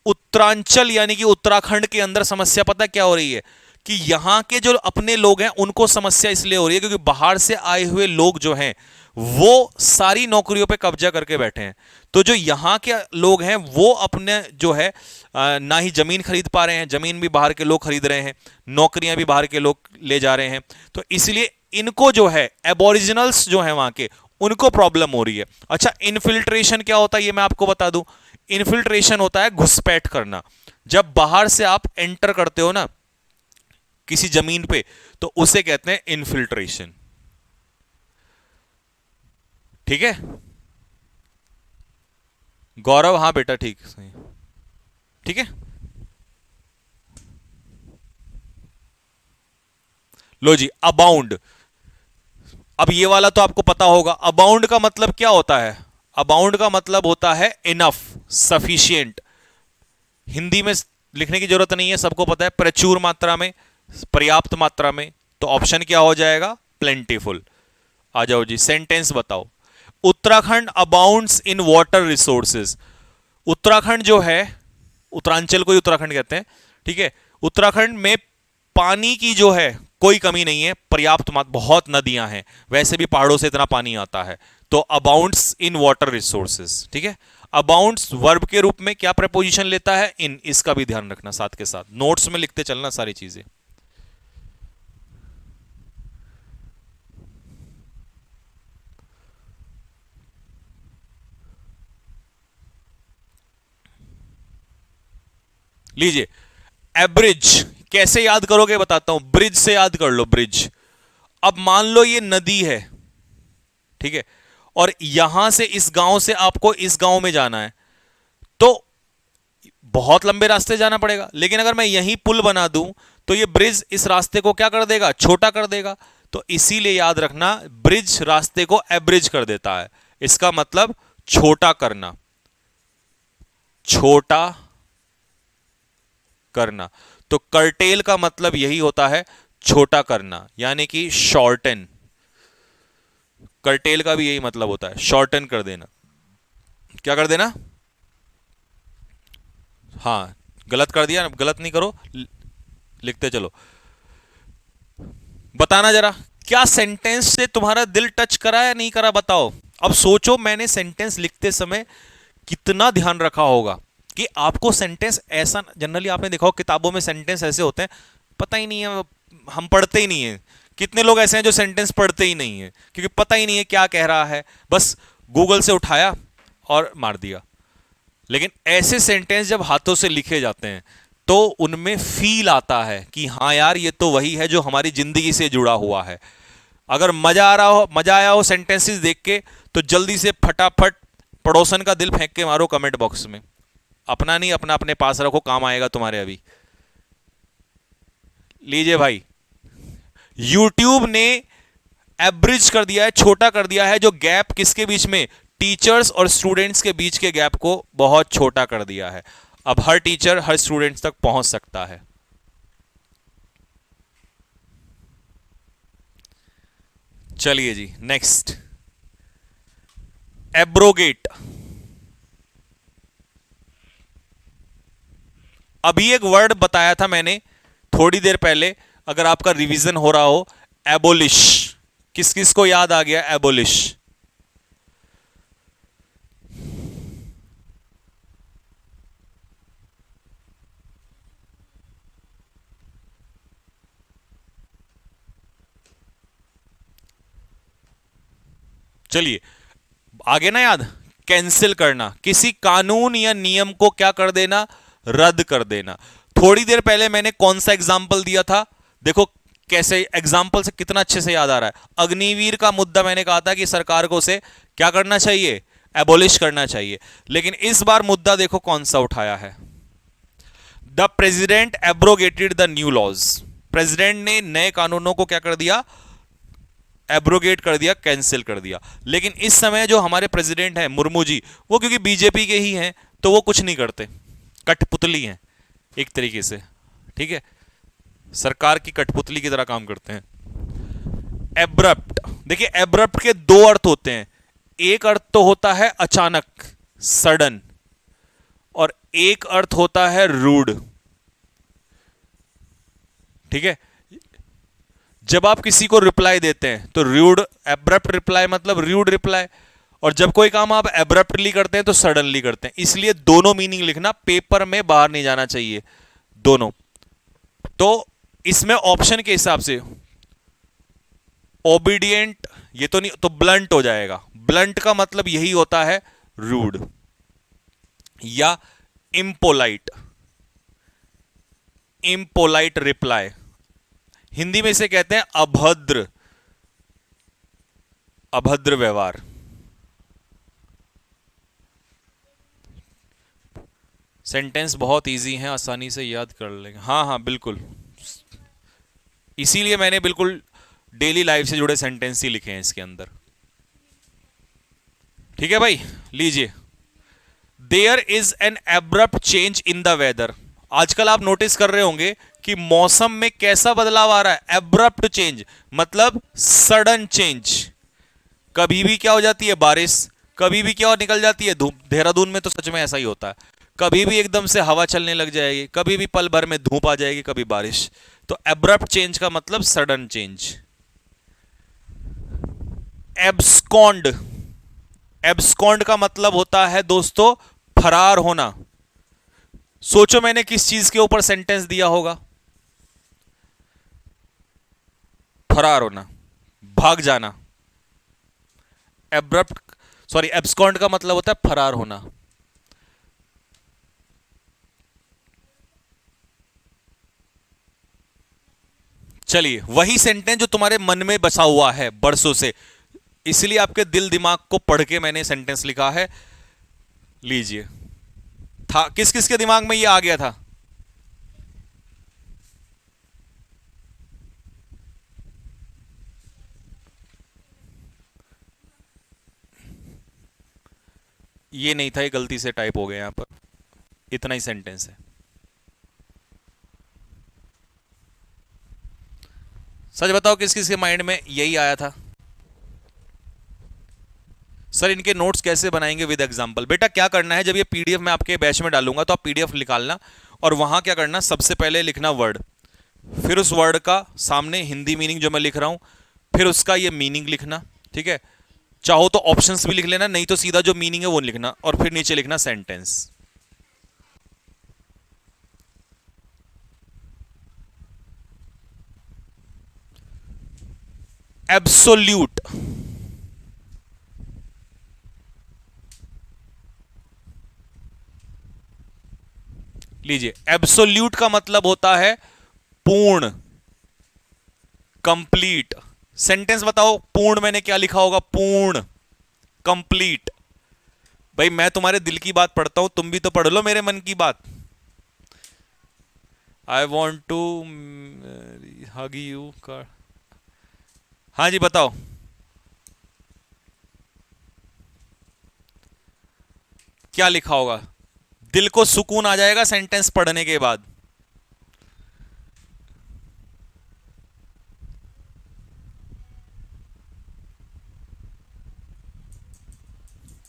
उत्तरांचल यानी कि उत्तराखंड के अंदर समस्या पता क्या हो रही है? कि यहां के जो अपने लोग हैं उनको समस्या इसलिए हो रही है क्योंकि बाहर से आए हुए लोग जो हैं वो सारी नौकरियों पे कब्जा करके बैठे हैं। तो जो यहां के लोग हैं वो अपने जो है ना ही जमीन खरीद पा रहे हैं, जमीन भी बाहर के लोग खरीद रहे हैं, नौकरियां भी बाहर के लोग ले जा रहे हैं। तो इसलिए इनको जो है एबोरिजिनल्स जो है वहां के, उनको प्रॉब्लम हो रही है। अच्छा, इन्फिल्ट्रेशन क्या होता है ये मैं आपको बता दूं। इन्फिल्ट्रेशन होता है घुसपैठ करना। जब बाहर से आप एंटर करते हो ना किसी जमीन पे, तो उसे कहते हैं इन्फिल्ट्रेशन। ठीक है गौरव, हाँ बेटा ठीक सही, ठीक है। लो जी, अबाउंड, अब ये वाला तो आपको पता होगा। अबाउंड का मतलब क्या होता है? अबाउंड का मतलब होता है इनफ, सफिशिएंट। हिंदी में लिखने की जरूरत नहीं है, सबको पता है, प्रचुर मात्रा में, पर्याप्त मात्रा में। तो ऑप्शन क्या हो जाएगा? प्लेंटीफुल। आ जाओ जी, सेंटेंस बताओ। Uttarakhand abounds in water resources. Uttarakhand जो है, उत्तरांचल को ही उत्तराखंड कहते हैं, ठीक है। उत्तराखंड में पानी की जो है कोई कमी नहीं है, पर्याप्त मात्रा, बहुत नदियां हैं, वैसे भी पहाड़ों से इतना पानी आता है। तो अबाउंड्स इन वाटर रिसोर्सेज, ठीक है। अबाउंड्स वर्ब के रूप में क्या प्रपोजिशन लेता है? इन, इसका भी ध्यान रखना, साथ के साथ नोट्स में लिखते चलना सारी चीजें। लीजिए, एब्रिज कैसे याद करोगे बताता हूं, ब्रिज से याद कर लो, ब्रिज। अब मान लो ये नदी है, ठीक है, और यहां से, इस गांव से आपको इस गांव में जाना है, तो बहुत लंबे रास्ते जाना पड़ेगा। लेकिन अगर मैं यहीं पुल बना दूं तो ये ब्रिज इस रास्ते को क्या कर देगा? छोटा कर देगा। तो इसीलिए याद रखना, ब्रिज रास्ते को एब्रिज कर देता है, इसका मतलब छोटा करना, छोटा करना। तो कर्टेल का मतलब यही होता है, छोटा करना, यानी कि शॉर्टन। कर्टेल का भी यही मतलब होता है, शॉर्टन कर देना। क्या कर देना? हाँ, गलत कर दिया, गलत नहीं करो, लिखते चलो। बताना जरा, क्या सेंटेंस से तुम्हारा दिल टच करा या नहीं करा, बताओ। अब सोचो मैंने सेंटेंस लिखते समय कितना ध्यान रखा होगा कि आपको सेंटेंस ऐसा, जनरली आपने देखा हो किताबों में सेंटेंस ऐसे होते हैं, पता ही नहीं है, हम पढ़ते ही नहीं है। कितने लोग ऐसे हैं जो सेंटेंस पढ़ते ही नहीं है क्योंकि पता ही नहीं है क्या कह रहा है, बस गूगल से उठाया और मार दिया। लेकिन ऐसे सेंटेंस जब हाथों से लिखे जाते हैं तो उनमें फील आता है कि हाँ यार ये तो वही है जो हमारी जिंदगी से जुड़ा हुआ है। अगर मजा आ रहा हो, मजा आया हो सेंटेंसेस देख के, तो जल्दी से फटाफट पड़ोसन का दिल फेंक के मारो कमेंट बॉक्स में। अपना नहीं, अपना अपने पास रखो, काम आएगा तुम्हारे अभी। लीजिए भाई, YouTube ने एवरेज कर दिया है, छोटा कर दिया है जो गैप किसके बीच में, टीचर्स और स्टूडेंट्स के बीच के गैप को बहुत छोटा कर दिया है। अब हर टीचर हर स्टूडेंट्स तक पहुंच सकता है। चलिए जी नेक्स्ट, एब्रोगेट। अभी एक वर्ड बताया था मैंने थोड़ी देर पहले, अगर आपका रिवीजन हो रहा हो, एबोलिश। किस किस को याद आ गया एबोलिश? चलिए आगे ना याद, कैंसिल करना, किसी कानून या नियम को क्या कर देना, रद्द कर देना। थोड़ी देर पहले मैंने कौन सा एग्जाम्पल दिया था, देखो कैसे एग्जाम्पल से कितना अच्छे से याद आ रहा है। अग्निवीर का मुद्दा मैंने कहा था कि सरकार को उसे क्या करना चाहिए, एबोलिश करना चाहिए। लेकिन इस बार मुद्दा देखो कौन सा उठाया है, the president abrogated the new laws. President ने नए कानूनों को क्या कर दिया, एब्रोगेट कर दिया, कैंसिल कर दिया। लेकिन इस समय जो हमारे प्रेसिडेंट हैं मुर्मू जी, वो क्योंकि बीजेपी के ही हैं तो वो कुछ नहीं करते, कठपुतली हैं एक तरीके से, ठीक है, सरकार की कठपुतली की तरह काम करते हैं। एब्रप्ट, देखिए एब्रप्ट के दो अर्थ होते हैं, एक अर्थ तो होता है अचानक, सडन, और एक अर्थ होता है रूड। ठीक है, जब आप किसी को रिप्लाई देते हैं तो रूड, एब्रप्ट रिप्लाई मतलब रूड रिप्लाई, और जब कोई काम आप एब्रप्टली करते हैं तो सडनली करते हैं। इसलिए दोनों मीनिंग लिखना, पेपर में बाहर नहीं जाना चाहिए दोनों। तो इसमें ऑप्शन के हिसाब से ओबीडियंट, ये तो नहीं, तो ब्लंट हो जाएगा। ब्लंट का मतलब यही होता है रूड, या इम्पोलाइट, इम्पोलाइट रिप्लाई, हिंदी में इसे कहते हैं अभद्र, अभद्र व्यवहार। सेंटेंस बहुत इजी है, आसानी से याद कर लेंगे। हाँ हाँ बिल्कुल, इसीलिए मैंने बिल्कुल डेली लाइफ से जुड़े सेंटेंस ही लिखे हैं इसके अंदर। ठीक है भाई, लीजिए, there is an abrupt change in the weather. आजकल आप नोटिस कर रहे होंगे कि मौसम में कैसा बदलाव आ रहा है, एब्रप्ट चेंज मतलब सडन चेंज। कभी भी क्या हो जाती है बारिश, कभी भी क्या निकल जाती है धूप। देहरादून में तो सच में ऐसा ही होता है, कभी भी एकदम से हवा चलने लग जाएगी, कभी भी पल भर में धूप आ जाएगी, कभी बारिश। तो एब्रप्ट चेंज का मतलब सडन चेंज। एब्सकॉन्ड, एब्सकॉन्ड का मतलब होता है दोस्तों फरार होना। सोचो मैंने किस चीज के ऊपर सेंटेंस दिया होगा, फरार होना, भाग जाना। एब्रप्ट, सॉरी, एब्सकॉन्ड का मतलब होता है फरार होना। चलिए, वही सेंटेंस जो तुम्हारे मन में बसा हुआ है बरसों से, इसलिए आपके दिल दिमाग को पढ़ के मैंने सेंटेंस लिखा है। लीजिए, था किस किस के दिमाग में ये आ गया था, ये नहीं था, ये गलती से टाइप हो गया यहां पर, इतना ही सेंटेंस है। सच बताओ किस किस के माइंड में यही आया था? सर इनके नोट्स कैसे बनाएंगे विद एग्जांपल? बेटा क्या करना है, जब ये पीडीएफ मैं आपके बैच में डालूंगा तो आप पीडीएफ निकालना और वहां क्या करना, सबसे पहले लिखना वर्ड, फिर उस वर्ड का सामने हिंदी मीनिंग जो मैं लिख रहा हूं, फिर उसका ये मीनिंग लिखना, ठीक है। चाहो तो ऑप्शंस भी लिख लेना, नहीं तो सीधा जो मीनिंग है वो लिखना, और फिर नीचे लिखना सेंटेंस। एब्सोल्यूट, लीजिए, एब्सोल्यूट का मतलब होता है पूर्ण, कंप्लीट। सेंटेंस बताओ, पूर्ण मैंने क्या लिखा होगा? पूर्ण, कंप्लीट। भाई मैं तुम्हारे दिल की बात पढ़ता हूं, तुम भी तो पढ़ लो मेरे मन की बात। I want to hug you का, हाँ जी बताओ। क्या लिखा होगा? दिल को सुकून आ जाएगा सेंटेंस पढ़ने के बाद।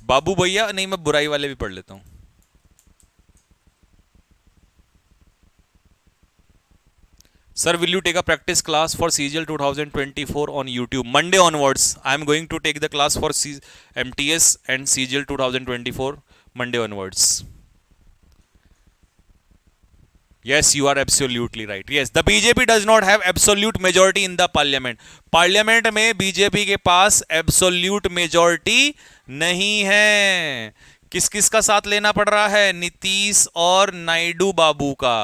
बाबू भैया नहीं, मैं बुराई वाले भी पढ़ लेता हूं। Sir, will you take a practice class for CGL 2024 on YouTube? Monday onwards, I am going to take the class for MTS and CGL 2024 Monday onwards. Yes, you are absolutely right. Yes, the BJP does not have absolute majority in the parliament. Parliament में BJP के पास absolute majority नहीं है। किस किस का साथ लेना पड़ रहा है? नीतीश और नायडू बाबू का।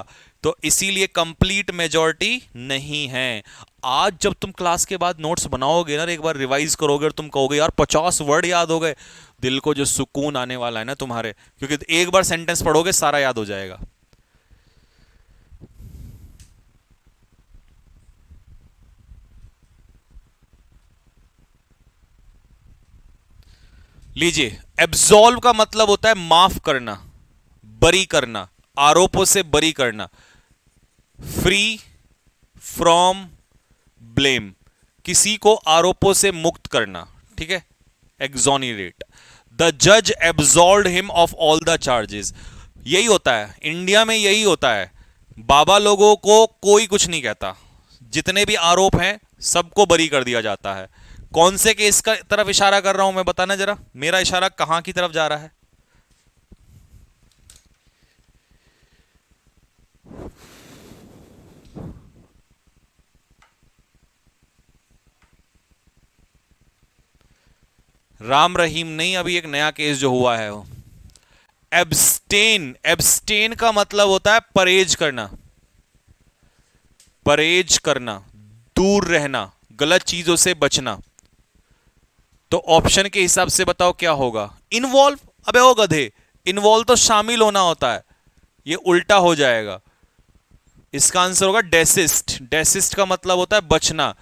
तो इसीलिए कंप्लीट मेजॉरिटी नहीं है। आज जब तुम क्लास के बाद नोट्स बनाओगे ना, एक बार रिवाइज करोगे और तुम कहोगे यार 50 वर्ड याद हो गए, दिल को जो सुकून आने वाला है ना तुम्हारे, क्योंकि एक बार सेंटेंस पढ़ोगे सारा याद हो जाएगा। लीजिए, एब्सॉल्व का मतलब होता है माफ करना, बरी करना, आरोपों से बरी करना। फ्री फ्रॉम ब्लेम, किसी को आरोपों से मुक्त करना, ठीक है। एक्सोनरेट, द जज absolved him of all the charges. यही होता है इंडिया में, यही होता है। बाबा लोगों को कोई कुछ नहीं कहता, जितने भी आरोप हैं सबको बरी कर दिया जाता है। कौन से केस का तरफ इशारा कर रहा हूं मैं, बताना जरा, मेरा इशारा कहां की तरफ जा रहा है? राम रहीम नहीं, अभी एक नया केस जो हुआ है वो एब्सटेन। एब्सटेन का मतलब होता है परहेज करना, परहेज करना, दूर रहना, गलत चीजों से बचना। तो ऑप्शन के हिसाब से बताओ क्या होगा? इन्वॉल्व, अबे ओ गधे, इन्वॉल्व तो शामिल होना होता है, ये उल्टा हो जाएगा। इसका आंसर होगा डेसिस्ट। डेसिस्ट का मतलब होता है बचना,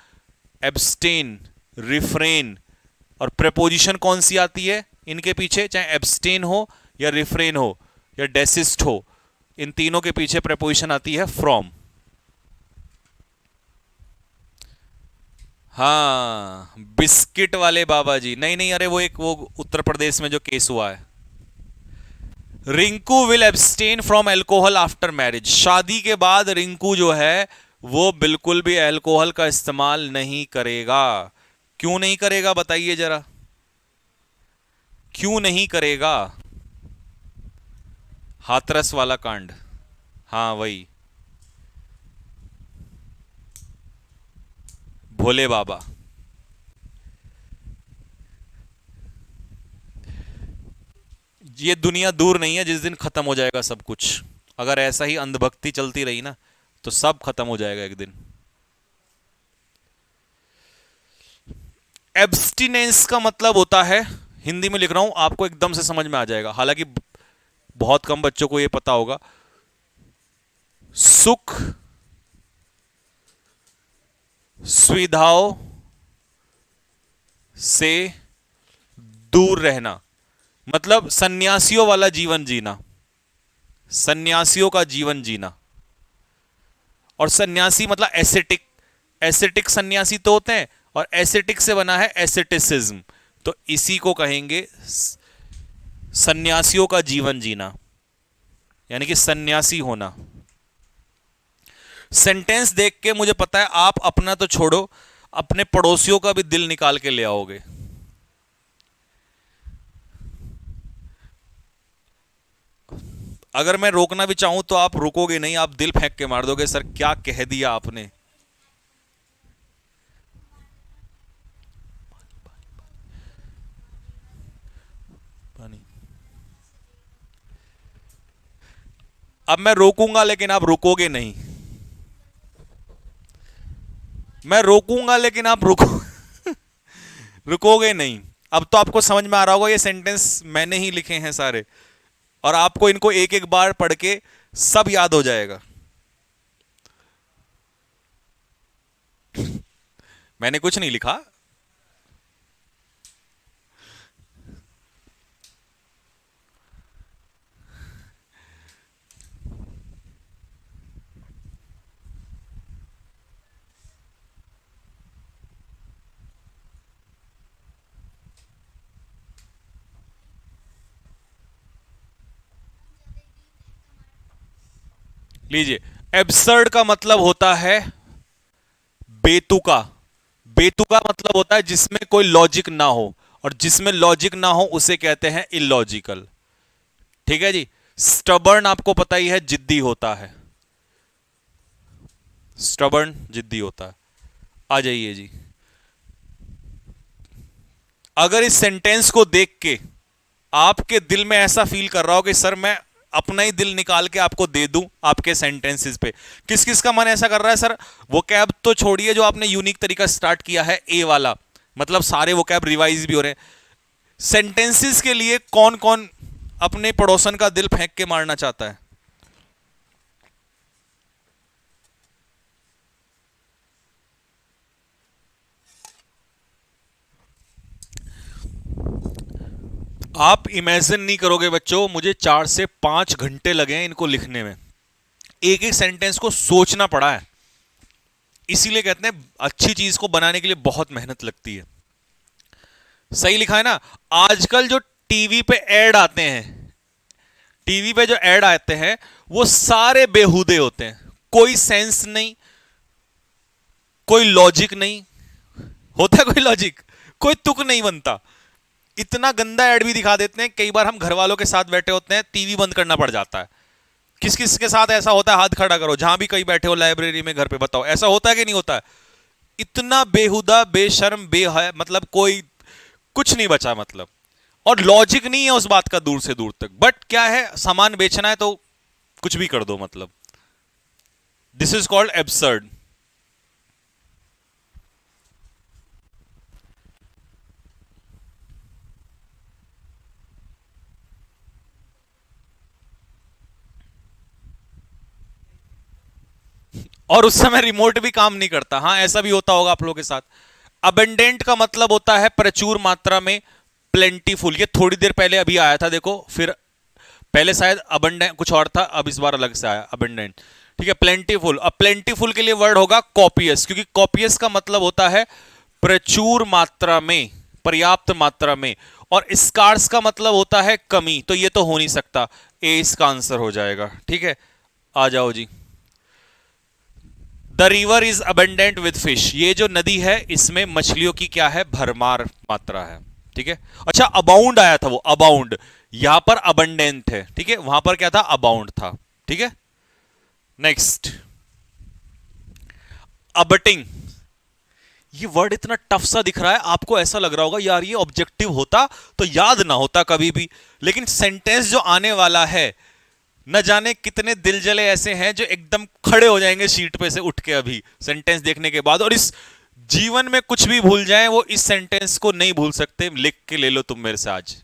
एब्सटेन, रिफ्रेन। और प्रेपोजिशन कौन सी आती है इनके पीछे? चाहे एब्सटेन हो या रिफ्रेन हो या डेसिस्ट हो, इन तीनों के पीछे प्रेपोजिशन आती है फ्रॉम। हाँ, बिस्किट वाले बाबा जी, नहीं नहीं, अरे वो एक वो उत्तर प्रदेश में जो केस हुआ है। Rinku will abstain from alcohol after marriage. शादी के बाद रिंकू जो है वो बिल्कुल भी अल्कोहल का इस्तेमाल नहीं करेगा। क्यों नहीं करेगा बताइए जरा, क्यों नहीं करेगा? हाथरस वाला कांड, हाँ वही, भोले बाबा। ये दुनिया दूर नहीं है जिस दिन खत्म हो जाएगा सब कुछ। अगर ऐसा ही अंधभक्ति चलती रही ना तो सब खत्म हो जाएगा एक दिन। एब्स्टिनेंस का मतलब होता है, हिंदी में लिख रहा हूं आपको एकदम से समझ में आ जाएगा, हालांकि बहुत कम बच्चों को यह पता होगा। सुख सुविधाओं से दूर रहना, मतलब सन्यासियों वाला जीवन जीना, सन्यासियों का जीवन जीना। और सन्यासी मतलब एसेटिक, एसेटिक सन्यासी तो होते हैं, और एसेटिक से बना है एसेटिसिज्म, तो इसी को कहेंगे सन्यासियों का जीवन जीना, यानी कि सन्यासी होना। सेंटेंस देख के मुझे पता है आप अपना तो छोड़ो, अपने पड़ोसियों का भी दिल निकाल के ले आओगे। अगर मैं रोकना भी चाहूं तो आप रुकोगे नहीं, आप दिल फेंक के मार दोगे, सर क्या कह दिया आपने। पानी। अब मैं रोकूंगा लेकिन आप रुकोगे नहीं, मैं रोकूंगा लेकिन आप रुकोगे नहीं। अब तो आपको समझ में आ रहा होगा ये सेंटेंस मैंने ही लिखे हैं सारे, और आपको इनको एक एक बार पढ़ के सब याद हो जाएगा। मैंने कुछ नहीं लिखा। लीजिए, एब्सर्ड का मतलब होता है बेतुका। बेतुका मतलब होता है जिसमें कोई लॉजिक ना हो, और जिसमें लॉजिक ना हो उसे कहते हैं इलॉजिकल। ठीक है जी। स्टबर्न आपको पता ही है, जिद्दी होता है। स्टबर्न जिद्दी होता है। आ जाइए जी। अगर इस सेंटेंस को देख के आपके दिल में ऐसा फील कर रहा हो कि सर मैं अपना ही दिल निकाल के आपको दे दूं आपके सेंटेंसेस पे, किस किस का मन ऐसा कर रहा है सर? वो कैब तो छोड़िए, जो आपने यूनिक तरीका स्टार्ट किया है ए वाला, मतलब सारे वो कैब रिवाइज भी हो रहे हैं। सेंटेंसेस के लिए कौन कौन अपने पड़ोसन का दिल फेंक के मारना चाहता है? आप इमेजिन नहीं करोगे बच्चों, मुझे 4 से 5 घंटे लगे हैं इनको लिखने में। एक एक सेंटेंस को सोचना पड़ा है। इसीलिए कहते हैं अच्छी चीज को बनाने के लिए बहुत मेहनत लगती है। सही लिखा है ना? आजकल जो टीवी पे ऐड आते हैं, टीवी पे जो ऐड आते हैं वो सारे बेहुदे होते हैं। कोई सेंस नहीं, कोई लॉजिक नहीं होता है, कोई लॉजिक, कोई तुक नहीं बनता। इतना गंदा ऐड भी दिखा देते हैं, कई बार हम घर वालों के साथ बैठे होते हैं, टीवी बंद करना पड़ जाता है। किस किस के साथ ऐसा होता है? हाथ खड़ा करो, जहां भी कहीं बैठे हो, लाइब्रेरी में, घर पे, बताओ ऐसा होता है कि नहीं होता है? इतना बेहुदा, बेशर्म, बेहया, मतलब कोई कुछ नहीं बचा मतलब। और लॉजिक नहीं है उस बात का दूर से दूर तक, बट क्या है, सामान बेचना है तो कुछ भी कर दो मतलब। This is called absurd. और उस समय रिमोट भी काम नहीं करता। हाँ, ऐसा भी होता होगा आप लोगों के साथ। अबेंडेंट का मतलब होता है प्रचुर मात्रा में, प्लेंटीफुल। ये थोड़ी देर पहले अभी आया था, देखो, फिर पहले शायद अबेंडेंट कुछ और था, अब इस बार अलग से आया अबेंडेंट। ठीक है, प्लेंटीफुल। अब प्लेंटीफुल के लिए वर्ड होगा कॉपियस, क्योंकि कॉपियस का मतलब होता है प्रचुर मात्रा में, पर्याप्त मात्रा में। और स्कार्स का मतलब होता है कमी, तो ये तो हो नहीं सकता, ए इसका आंसर हो जाएगा। ठीक है, आ जाओ जी। The river is abundant with fish. ये जो नदी है इसमें मछलियों की क्या है? भरमार मात्रा है। ठीक है। अच्छा, अबाउंड आया था, वो अबाउंड, यहां पर अबंडेंट है। ठीक है, वहां पर क्या था? अबाउंड था। ठीक है, नेक्स्ट, अबटिंग। ये वर्ड इतना टफ सा दिख रहा है, आपको ऐसा लग रहा होगा यार ये ऑब्जेक्टिव होता तो याद ना होता कभी भी। लेकिन सेंटेंस जो आने वाला है, न जाने कितने दिल जले ऐसे हैं जो एकदम खड़े हो जाएंगे सीट पे से उठ के अभी सेंटेंस देखने के बाद, और इस जीवन में कुछ भी भूल जाएं वो इस सेंटेंस को नहीं भूल सकते। लिख के ले लो तुम मेरे से आज।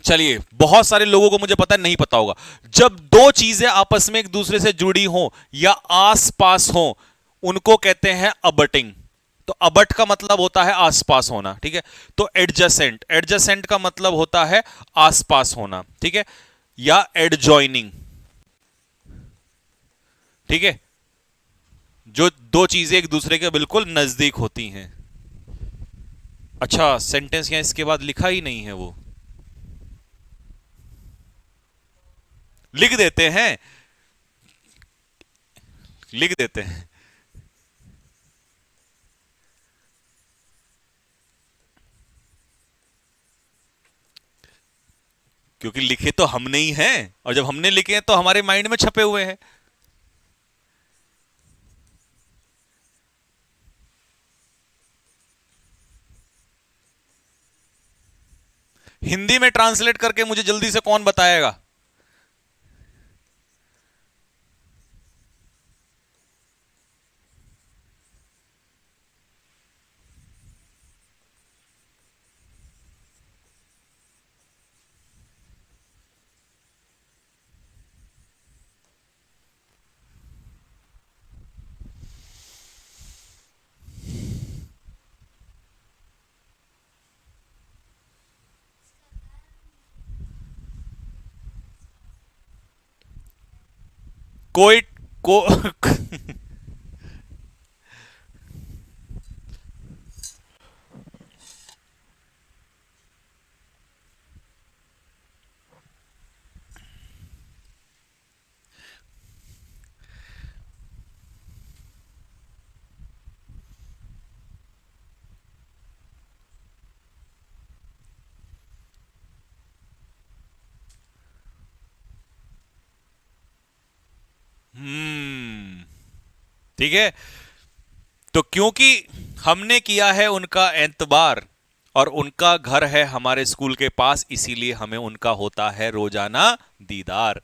चलिए, बहुत सारे लोगों को मुझे पता है नहीं पता होगा, जब दो चीजें आपस में एक दूसरे से जुड़ी हो या आस-पास हो उनको कहते हैं अबटिंग। तो अबट का मतलब होता है आसपास होना। ठीक है, तो एडजेसेंट, एडजेसेंट का मतलब होता है आसपास होना। ठीक है, या एडजॉइनिंग। ठीक है, जो दो चीजें एक दूसरे के बिल्कुल नजदीक होती हैं। अच्छा, सेंटेंस यहां इसके बाद लिखा ही नहीं है वो। लिख देते हैं, लिख देते हैं। क्योंकि लिखे तो हमने ही हैं, और जब हमने लिखे हैं तो हमारे माइंड में छपे हुए हैं। हिंदी में ट्रांसलेट करके मुझे जल्दी से कौन बताएगा? कोई को ठीक है। तो क्योंकि हमने किया है उनका एतबार और उनका घर है हमारे स्कूल के पास, इसीलिए हमें उनका होता है रोजाना दीदार।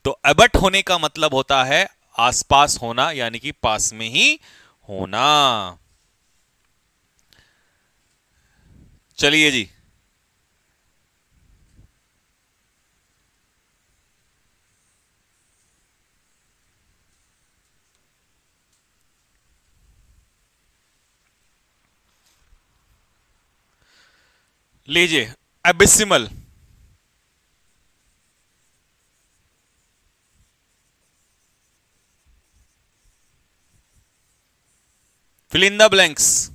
तो अबट होने का मतलब होता है आसपास होना, यानी कि पास में ही होना। चलिए जी, लीजिए abysmal. Fill in the blanks.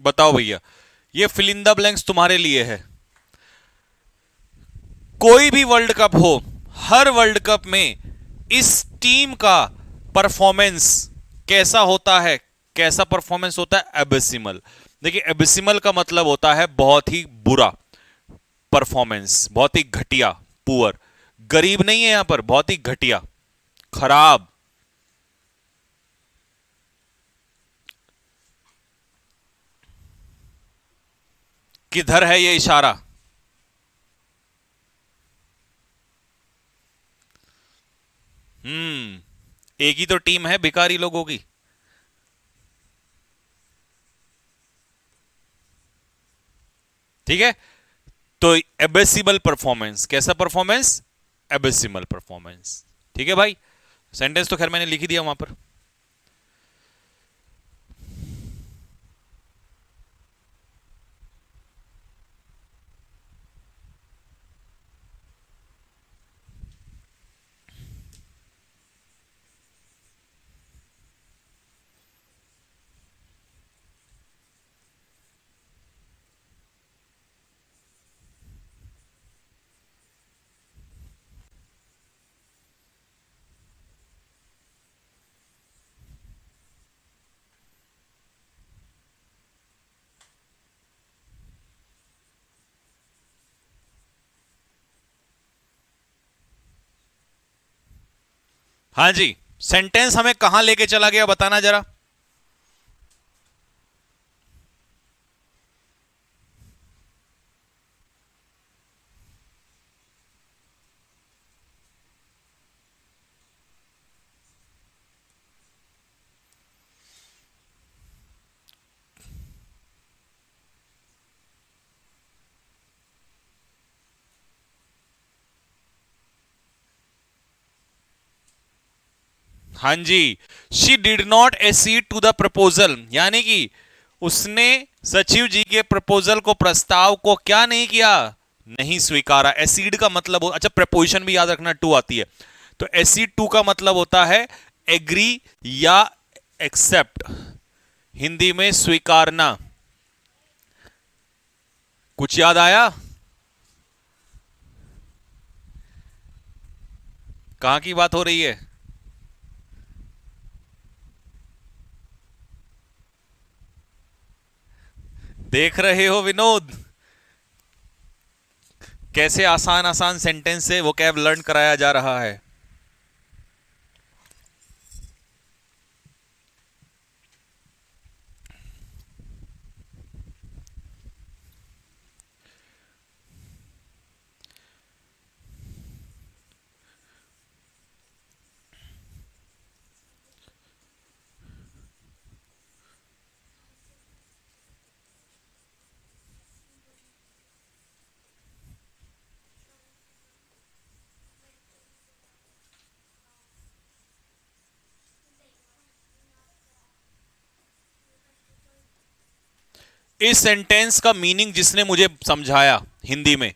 बताओ भैया, ये फिल इन द ब्लैंक्स तुम्हारे लिए है। कोई भी वर्ल्ड कप हो, हर वर्ल्ड कप में इस टीम का परफॉर्मेंस कैसा होता है? कैसा परफॉर्मेंस होता है? एबिसिमल। देखिए, एबिसिमल का मतलब होता है बहुत ही बुरा परफॉर्मेंस, बहुत ही घटिया, पुअर। गरीब नहीं है यहां पर, बहुत ही घटिया, खराब। किधर है ये इशारा? एक ही तो टीम है भिखारी लोगों की। ठीक है, तो एबेसिबल परफॉर्मेंस, कैसा परफॉर्मेंस? एबेसिमल परफॉर्मेंस। ठीक है भाई, सेंटेंस तो खैर मैंने लिख ही दिया वहां पर। हाँ जी, सेंटेंस हमें कहां लेके चला गया बताना जरा। हाँ जी, she did not accede to the proposal, यानी कि उसने सचिव जी के प्रपोजल को, प्रस्ताव को क्या नहीं किया? नहीं स्वीकारा। एसीड का मतलब अच्छा, प्रपोजिशन भी याद रखना, टू आती है। तो SE2 का मतलब होता है एग्री या एक्सेप्ट, हिंदी में स्वीकारना। कुछ याद आया? कहां की बात हो रही है? देख रहे हो विनोद, कैसे आसान आसान सेंटेंस से वोकैब लर्न कराया जा रहा है। इस सेंटेंस का मीनिंग जिसने मुझे समझाया हिंदी में,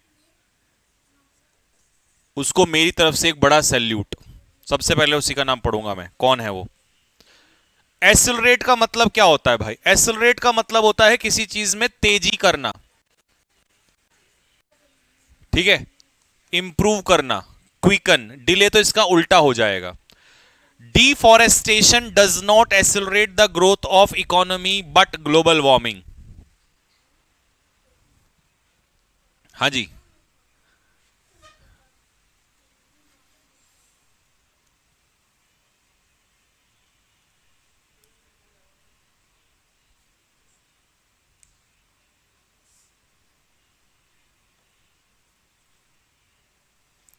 उसको मेरी तरफ से एक बड़ा सैल्यूट। सबसे पहले उसी का नाम पढ़ूंगा मैं, कौन है वो। एक्सेलरेट का मतलब क्या होता है भाई? एक्सेलरेट का मतलब होता है किसी चीज में तेजी करना, ठीक है, इंप्रूव करना, क्विकन। डिले तो इसका उल्टा हो जाएगा। Deforestation does not accelerate the growth of economy but global warming. हाँ जी,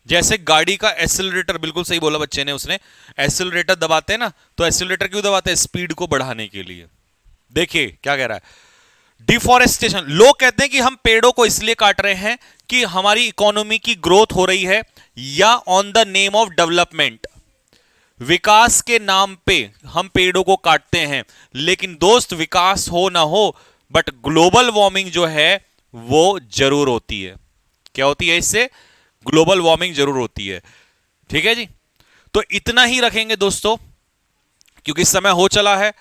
जैसे गाड़ी का एक्सेलरेटर, बिल्कुल सही बोला बच्चे ने, उसने एक्सेलरेटर दबाते हैं ना, तो एक्सेलरेटर क्यों दबाते हैं? स्पीड को बढ़ाने के लिए। देखिए क्या कह रहा है, डिफॉरेस्टेशन, लोग कहते हैं कि हम पेड़ों को इसलिए काट रहे हैं कि हमारी इकोनॉमी की ग्रोथ हो रही है, या on the name of development, विकास के नाम पे हम पेड़ों को काटते हैं। लेकिन दोस्त, विकास हो ना हो, बट ग्लोबल वार्मिंग जो है वो जरूर होती है। क्या होती है? इससे ग्लोबल वार्मिंग जरूर होती है। ठीक है जी, तो इतना ही रखेंगे दोस्तों, क्योंकि समय हो चला है।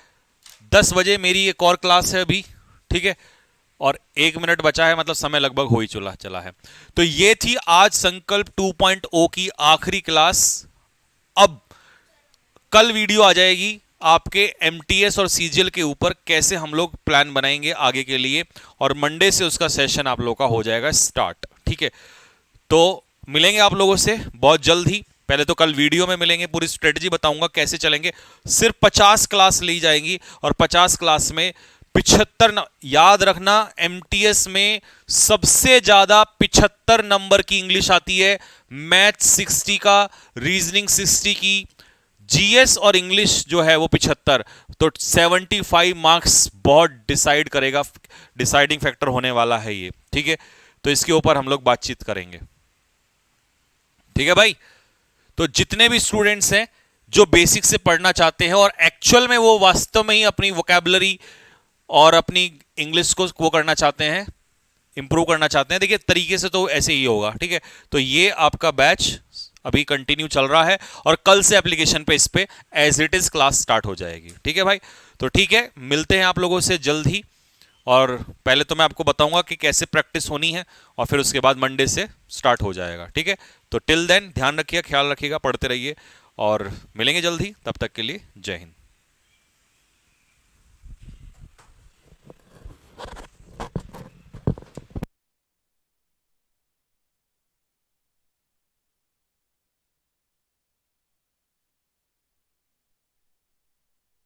10 बजे मेरी एक और क्लास है अभी, ठीक है, और 1 मिनट बचा है, मतलब समय लगभग हो ही चला है। तो ये थी आज संकल्प 2.0 की आखिरी क्लास। अब कल वीडियो आ जाएगी आपके एमटीएस और सीजीएल के ऊपर, कैसे हम लोग प्लान बनाएंगे आगे के लिए, और मंडे से उसका सेशन आप लोग का हो जाएगा स्टार्ट। ठीक है, तो मिलेंगे आप लोगों से बहुत जल्द ही। पहले तो कल वीडियो में मिलेंगे, पूरी स्ट्रेटजी बताऊंगा कैसे चलेंगे। सिर्फ 50 क्लास ली जाएंगी, और 50 क्लास में 75, याद रखना, एमटीएस में सबसे ज्यादा 75 नंबर की इंग्लिश आती है, मैथ 60 का, रीजनिंग 60 की, जीएस और इंग्लिश जो है वो 75। तो 75 मार्क्स बहुत डिसाइड करेगा, डिसाइडिंग फैक्टर होने वाला है ये। ठीक है, तो इसके ऊपर हम लोग बातचीत करेंगे। ठीक है भाई, तो जितने भी स्टूडेंट्स हैं जो बेसिक से पढ़ना चाहते हैं, और एक्चुअल में वो वास्तव में ही अपनी वोकैबुलरी और अपनी इंग्लिश को वो करना चाहते हैं, इंप्रूव करना चाहते हैं, देखिए तरीके से तो ऐसे ही होगा। ठीक है, तो ये आपका बैच अभी कंटिन्यू चल रहा है, और कल से एप्लीकेशन पे इस पे as it is class start हो जाएगी। ठीक है भाई, तो ठीक है, मिलते हैं आप लोगों से जल्द ही। और पहले तो मैं आपको बताऊंगा कि कैसे प्रैक्टिस होनी है, और फिर उसके बाद मंडे से स्टार्ट हो जाएगा। ठीक है, तो टिल देन ध्यान रखिएगा, ख्याल रखिएगा, पढ़ते रहिए, और मिलेंगे जल्द ही। तब तक के लिए जय हिंद।